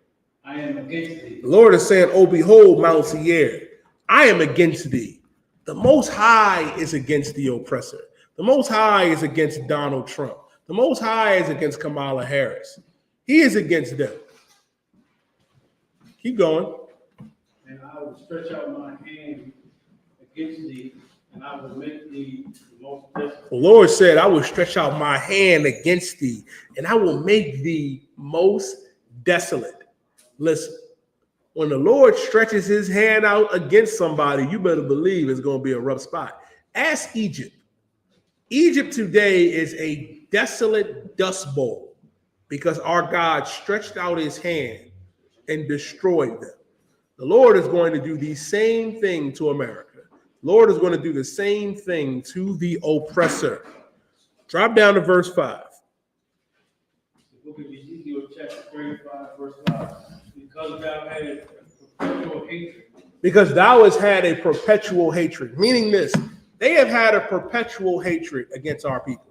I am against thee.
The Lord is saying, oh, behold, Mount Seir, I am against thee. The Most High is against the oppressor. The Most High is against Donald Trump. The Most High is against Kamala Harris. He is against them. Keep going.
And I will stretch out my hand against thee, and I will make thee the most desolate.
The Lord said, I will stretch out my hand against thee, and I will make thee most desolate. Listen, when the Lord stretches his hand out against somebody, you better believe it's going to be a rough spot. Ask Egypt. Egypt today is a desolate dust bowl because our God stretched out his hand and destroyed them. The Lord is going to do the same thing to America. The Lord is going to do the same thing to the oppressor. Drop down to verse 5.
The book of Ezekiel, chapter 35, verse 5. Because thou hadst perpetual hatred.
Because thou hast had a perpetual hatred. Meaning this, they have had a perpetual hatred against our people.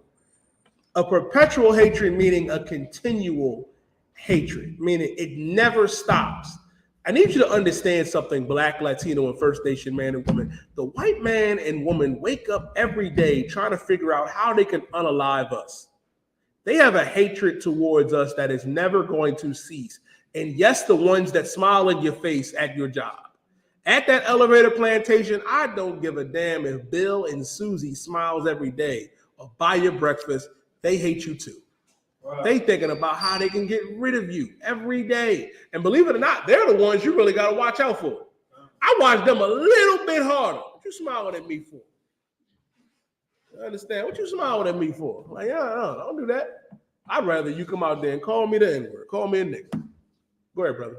A perpetual hatred meaning a continual hatred, meaning it never stops. I need you to understand something, Black, Latino, and First Nation man and woman. The white man and woman wake up every day trying to figure out how they can unalive us. They have a hatred towards us that is never going to cease. And yes, the ones that smile in your face at your job. At that elevator plantation, I don't give a damn if Bill and Susie smiles every day or buy your breakfast. They hate you too. Right. They thinking about how they can get rid of you every day. And believe it or not, they're the ones you really got to watch out for. I watch them a little bit harder. What you smiling at me for? I understand. What you smiling at me for? Like, don't do that. I'd rather you come out there and call me the N-word. Call me a nigga. Go ahead, brother.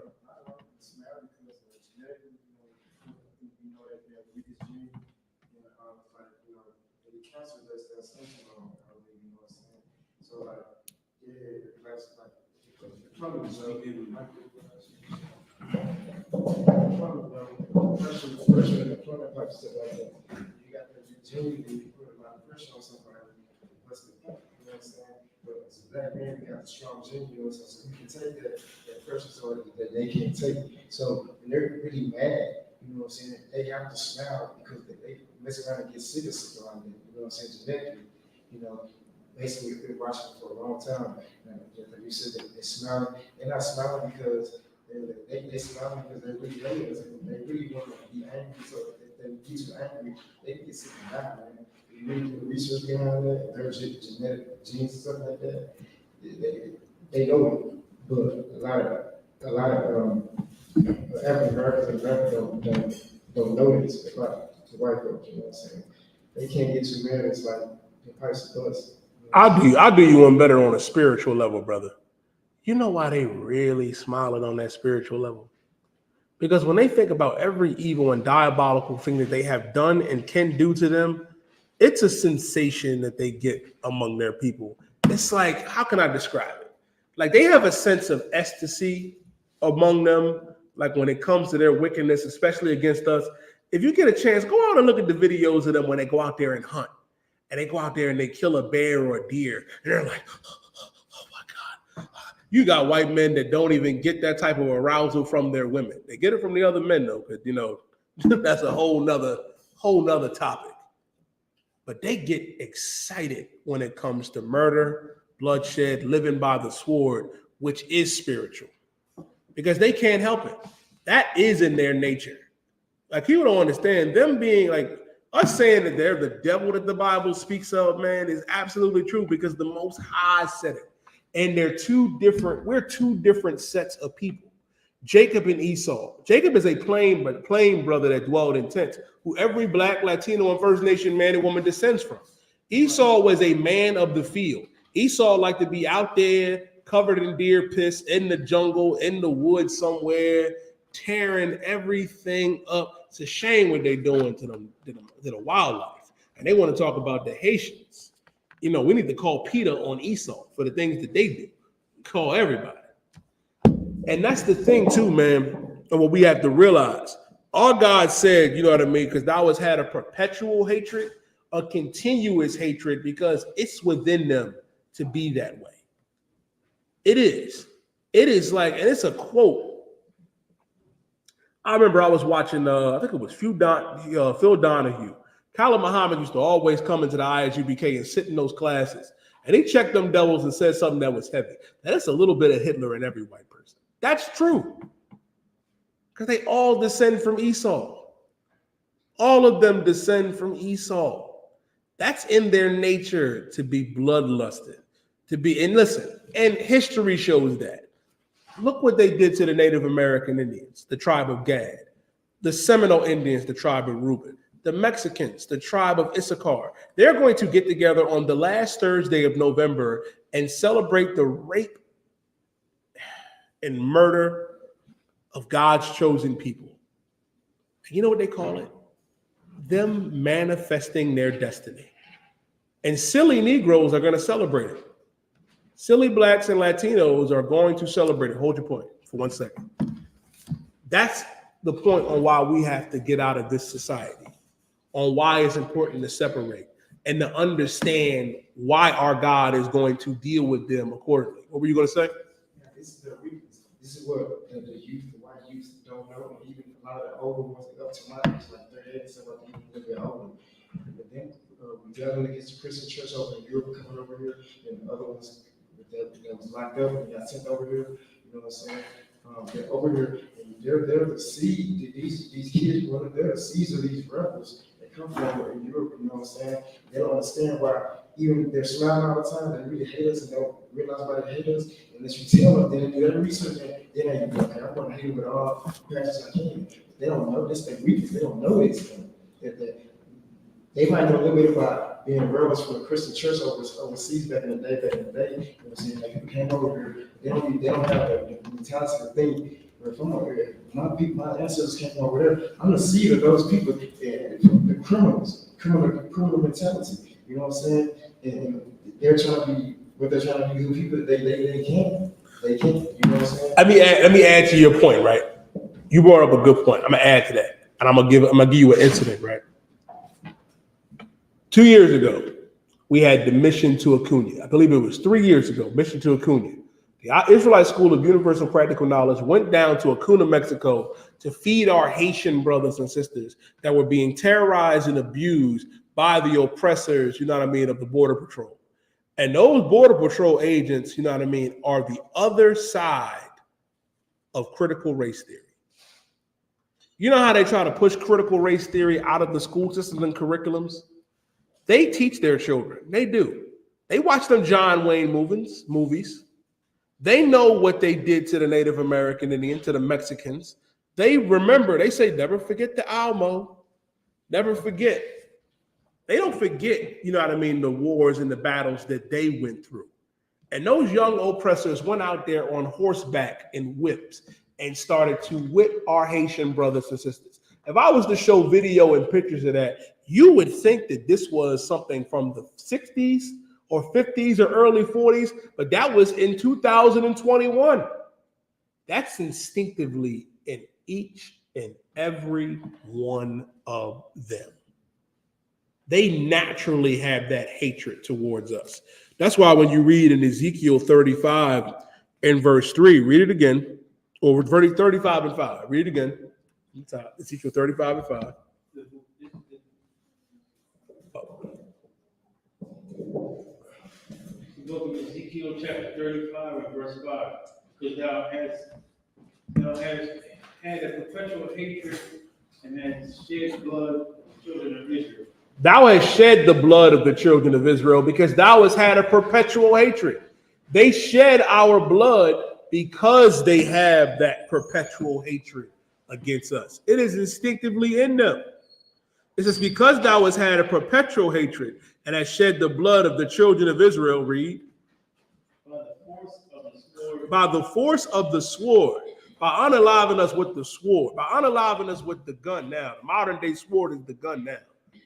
So like, yeah, that's like, probably pressure in the plumbing pipe stuff like that. You got to genuinely put a lot of pressure on somebody. What's the point? You know what I'm saying? But as a black man, we got a strong gene, you know, so we can take that pressure so that they can't take. So when they're really mad, you know what I'm saying, they have to smile because they mess around and get sick of sicarii, you know what I'm saying, genetically, you know. Basically, we've been watching for a long time. And like you said, they're smiling. They're not smiling because they smiling because they really hate us and they really want to be angry. So if they get too angry, they can get sick and die, man. You really do the research behind that, their genetic genes and stuff like that. They know it, but a lot of African Americans and Americans don't know this about the white folks. You know what I'm saying? They can't get too mad. It's like the price of bus.
I'll do you one better on a spiritual level, brother. You know why they really smiling on that spiritual level? Because when they think about every evil and diabolical thing that they have done and can do to them, it's a sensation that they get among their people. It's like, how can I describe it? Like they have a sense of ecstasy among them, like when it comes to their wickedness, especially against us. If you get a chance, go out and look at the videos of them when they go out there and hunt. And they go out there and they kill a bear or a deer. And they're like, oh my God. You got white men that don't even get that type of arousal from their women. They get it from the other men though, because you know, that's a whole nother topic. But they get excited when it comes to murder, bloodshed, living by the sword, which is spiritual. Because they can't help it. That is in their nature. Like people don't understand them being like, us saying that they're the devil that the Bible speaks of, man, is absolutely true because the Most High said it. And we're two different sets of people. Jacob and Esau. Jacob is a plain brother that dwelled in tents, who every Black, Latino, and First Nation man and woman descends from. Esau was a man of the field. Esau liked to be out there, covered in deer piss, in the jungle, in the woods somewhere, tearing everything up. It's a shame what they're doing to the wildlife. And they want to talk about the Haitians. You know, we need to call PETA on Esau for the things that they do. Call everybody. And that's the thing too, man, and what we have to realize. Our God said, you know what I mean, because thou hast had a perpetual hatred, a continuous hatred, because it's within them to be that way. It is. It is like, and it's a quote. I remember I was watching, I think it was Phil Donahue. Khalid Muhammad used to always come into the I.S.U.P.K and sit in those classes. And he checked them devils and said something that was heavy. Now, that's a little bit of Hitler in every white person. That's true. Because they all descend from Esau. All of them descend from Esau. That's in their nature to be bloodlusted. And listen, and history shows that. Look what they did to the Native American Indians, the tribe of Gad, the Seminole Indians, the tribe of Reuben, the Mexicans, the tribe of Issachar. They're going to get together on the last Thursday of November and celebrate the rape and murder of God's chosen people. You know what they call it? Them manifesting their destiny. And silly Negroes are going to celebrate it. Silly Blacks and Latinos are going to celebrate it. Hold your point for 1 second. That's the point on why we have to get out of this society, on why it's important to separate and to understand why our God is going to deal with them accordingly. What were you going to say?
Yeah, this is their weakness. This is what the youth, the white youth don't know, and even a lot of the older ones that up to my age, like 38 and stuff, like even a little bit older. But then we dealt against the Christian church over in Europe coming over here, and the other ones that was locked up and got sent over here. You know what I'm saying? They're over here, and they're the seed. These kids, they're the seeds of these rebels that come from over in Europe. You know what I'm saying? They don't understand why. Even they're smiling all the time. They really hate us and don't realize why they hate us. Unless you tell them, then do their research, then you go, okay, I'm going to hate them with all passions I can. They don't know this. They weakness. They don't know this. They might know a little bit about being rebels for the Christian church overseas back in the day, you know what I'm saying? Like people came over here, they don't have the mentality to think. From over here, my ancestors came from over there. I'm the seed of those people, the criminal mentality. You know what I'm saying? And they're trying to be what they're trying to be. People they can't. You know what I'm saying?
Let me add to your point, right? You brought up a good point. I'm gonna add to that, and I'm gonna give you an incident, right? 2 years ago, we had the mission to Acuna. I believe it was 3 years ago. Mission to Acuna. The Israelite School of Universal Practical Knowledge went down to Acuna, Mexico, to feed our Haitian brothers and sisters that were being terrorized and abused by the oppressors, you know what I mean, of the Border Patrol. And those Border Patrol agents, you know what I mean, are the other side of critical race theory. You know how they try to push critical race theory out of the school systems and curriculums? They teach their children. They do. They watch them John Wayne movies. They know what they did to the Native American Indian, to the Mexicans. They remember, they say, never forget the Alamo. Never forget. They don't forget, you know what I mean, the wars and the battles that they went through. And those young oppressors went out there on horseback and whips and started to whip our Haitian brothers and sisters. If I was to show video and pictures of that, you would think that this was something from the 60s or 50s or early 40s, but that was in 2021. That's instinctively in each and every one of them. They naturally have that hatred towards us. That's why when you read in Ezekiel 35 and verse 3, read it again, or 35 and 5, read it again. Ezekiel 35 and 5.
The book of Ezekiel chapter 35 and verse 5. Because thou hast had a perpetual hatred and hast shed blood of the children of Israel.
Thou hast shed the blood of the children of Israel because thou hast had a perpetual hatred. They shed our blood because they have that perpetual hatred against us. It is instinctively in them. It says, because thou hast had a perpetual hatred and hast shed the blood of the children of Israel, read. By the force of the sword. By unaliving us with the sword. By unaliving us with the gun now. The modern day sword is the gun now.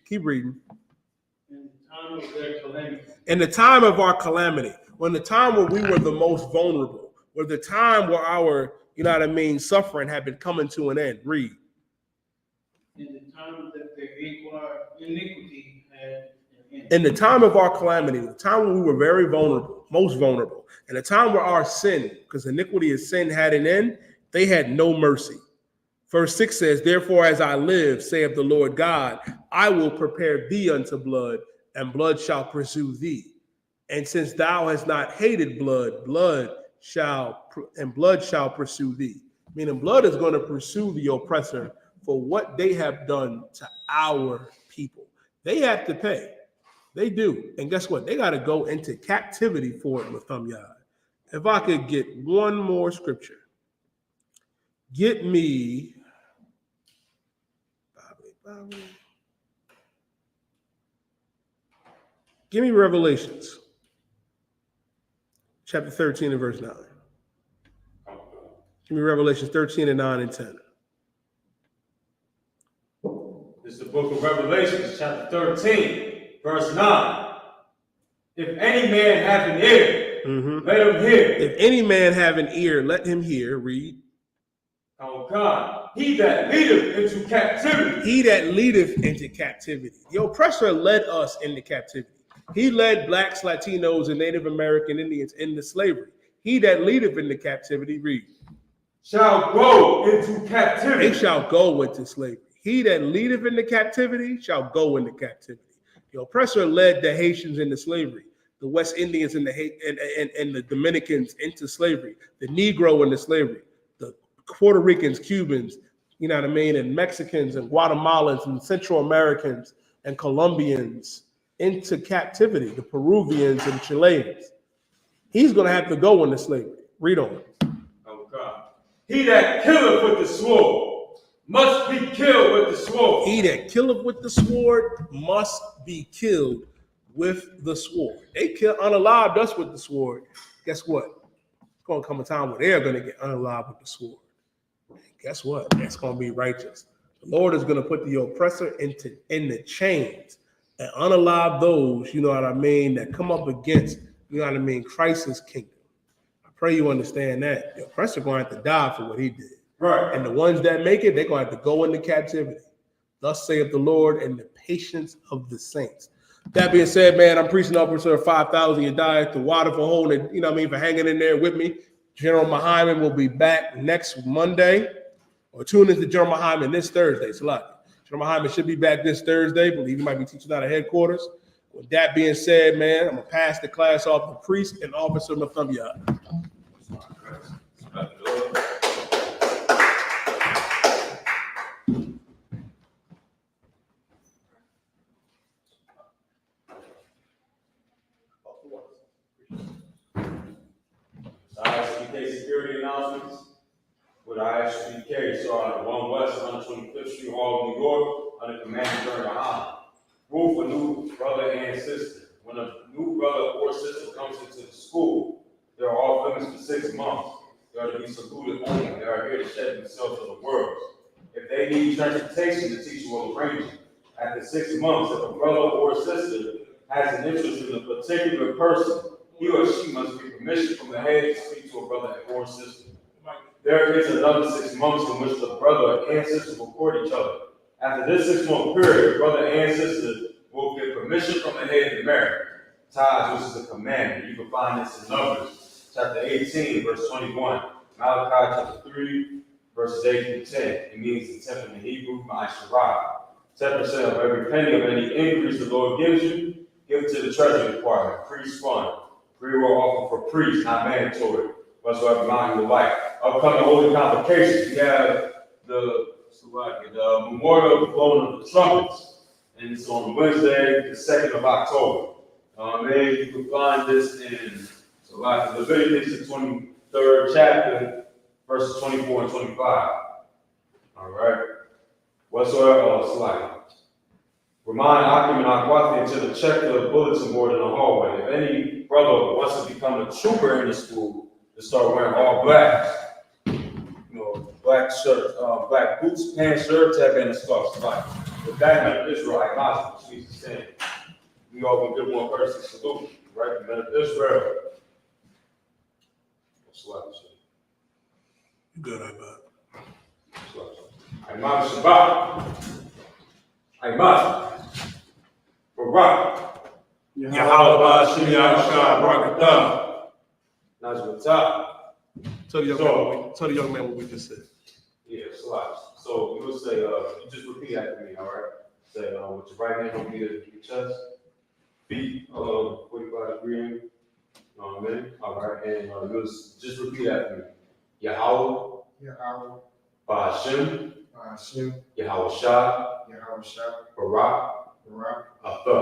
Keep reading.
In the time of their calamity.
In the time of our calamity. When the time where we were the most vulnerable. Where the time where our, you know what I mean, suffering had been coming to an end. Read.
In the time that their iniquity had an end.
In the time of our calamity, the time when we were very vulnerable, most vulnerable, and the time where our sin, because iniquity is sin, had an end, they had no mercy. Verse 6 says, therefore, as I live, saith the Lord God, I will prepare thee unto blood, and blood shall pursue thee. And since thou hast not hated blood, blood shall pursue thee. Meaning blood is going to pursue the oppressor for what they have done to our people. They have to pay. They do. And guess what? They got to go into captivity for it with Yad. If I could get one more scripture. Get me. Give me Revelations. Chapter 13 and verse 9. Give me Revelations 13 and 9 and 10.
This is the book of Revelations, chapter 13, verse 9. If any man have an ear, let him hear.
If any man have an ear, let him hear. Read.
Oh God, he that leadeth into captivity.
He that leadeth into captivity. The oppressor led us into captivity. He led blacks, Latinos, and Native American Indians into slavery. He that leadeth into captivity, read.
Shall go into captivity.
They shall go into slavery. He that leadeth into captivity shall go into captivity. The oppressor led the Haitians into slavery, the West Indians and the Dominicans into slavery, the Negro into slavery, the Puerto Ricans, Cubans, you know what I mean, and Mexicans and Guatemalans and Central Americans and Colombians into captivity, the Peruvians and Chileans. He's going to have to go into slavery. Read on.
Oh God. He that killeth with the sword must be killed with the sword.
He that killeth with the sword must be killed with the sword. They unalived us with the sword. Guess what? It's going to come a time where they're going to get unalived with the sword. And guess what? That's going to be righteous. The Lord is going to put the oppressor in the chains and unalive those, you know what I mean, that come up against, you know what I mean, Christ's kingdom. I pray you understand that. The oppressor going to have to die for what he did.
Right.
And the ones that make it, they're going to have to go into captivity. Thus saith the Lord, and the patience of the saints. That being said, man, I'm preaching upwards of 5,000 Yadiyah, the water for holding, you know what I mean, for hanging in there with me. General Muhammad will be back next Monday, or tune into General Muhammad this Thursday. It's a lot. General Muhammad should be back this Thursday. I believe he might be teaching out of headquarters. With that being said, man, I'm going to pass the class off to priest and officer Muhammad.
I.S.U.P.K security announcements with I.S.U.P.K starting at 1 West 125th Street, Harlem, New York, under command of YAHANNA. Rule for new brother and sister. When a new brother or sister comes into the school, they are off limits for 6 months. They are to be saluted only. They are here to shed themselves to the world. If they need transportation, the teacher will arrange it. After 6 months, if a brother or sister has an interest in a particular person, he or she must get permission from the head to speak to a brother or sister. There is another 6 months in which the brother and sister will court each other. After this 6 month period, the brother and sister will get permission from the head to marry. Tithes, which is a commandment. You can find this in Numbers chapter 18, verse 21. Malachi chapter 3, verses 8 through 10. It means the tenth in Hebrew, sicarii. 10% of every penny of any increase the Lord gives you, give to the treasury department, priest fund. Free will offer for priests, not mandatory. Whatsoever amount you would like. Upcoming holy convocations, we have the memorial blowing of the trumpets, and it's on Wednesday, the 2nd of October. Then you can find this in Leviticus, the 23rd chapter, verses 24 and 25. All right. Whatsoever, remind Akim and Akwati to check the bulletin board in the hallway. If any brother wants to become a trooper in the school, to start wearing all blacks. You know, black shirts, black boots, pants, shirt, tab, and a scarf. The back men of Israelite, which means the same. We all gonna give one person salute, right? The men of Israel.
Good, I bet.
Imam Shabbat. Imam. Barak.
Yahawahs, Barakatah.
Najmatah.
Tell the young man what we just said.
Yeah, so you would say, you just repeat after me, all right? Say, with your right hand will be your chest, feet 45 degree angle. You know what I mean? All right, and you just repeat after me. Yahawah.
Yahawah.
Ba'ashem.
I.S.U.P.K.
Yahawah. Barak. Atha.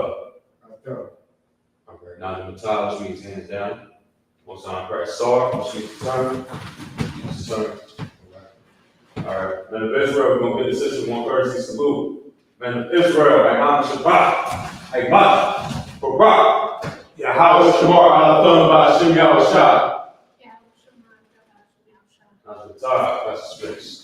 All right, now the Matah, which means hands down. Most time, press Sar, which means turn. All right, men of Israel, we're going to get the system one courtesy salute. Men of Israel, Imam Shabbat, Imam, Barak, Yahawah Shamar, Alathon, Ba'ashem, Yahawah. That's the top, that's the space.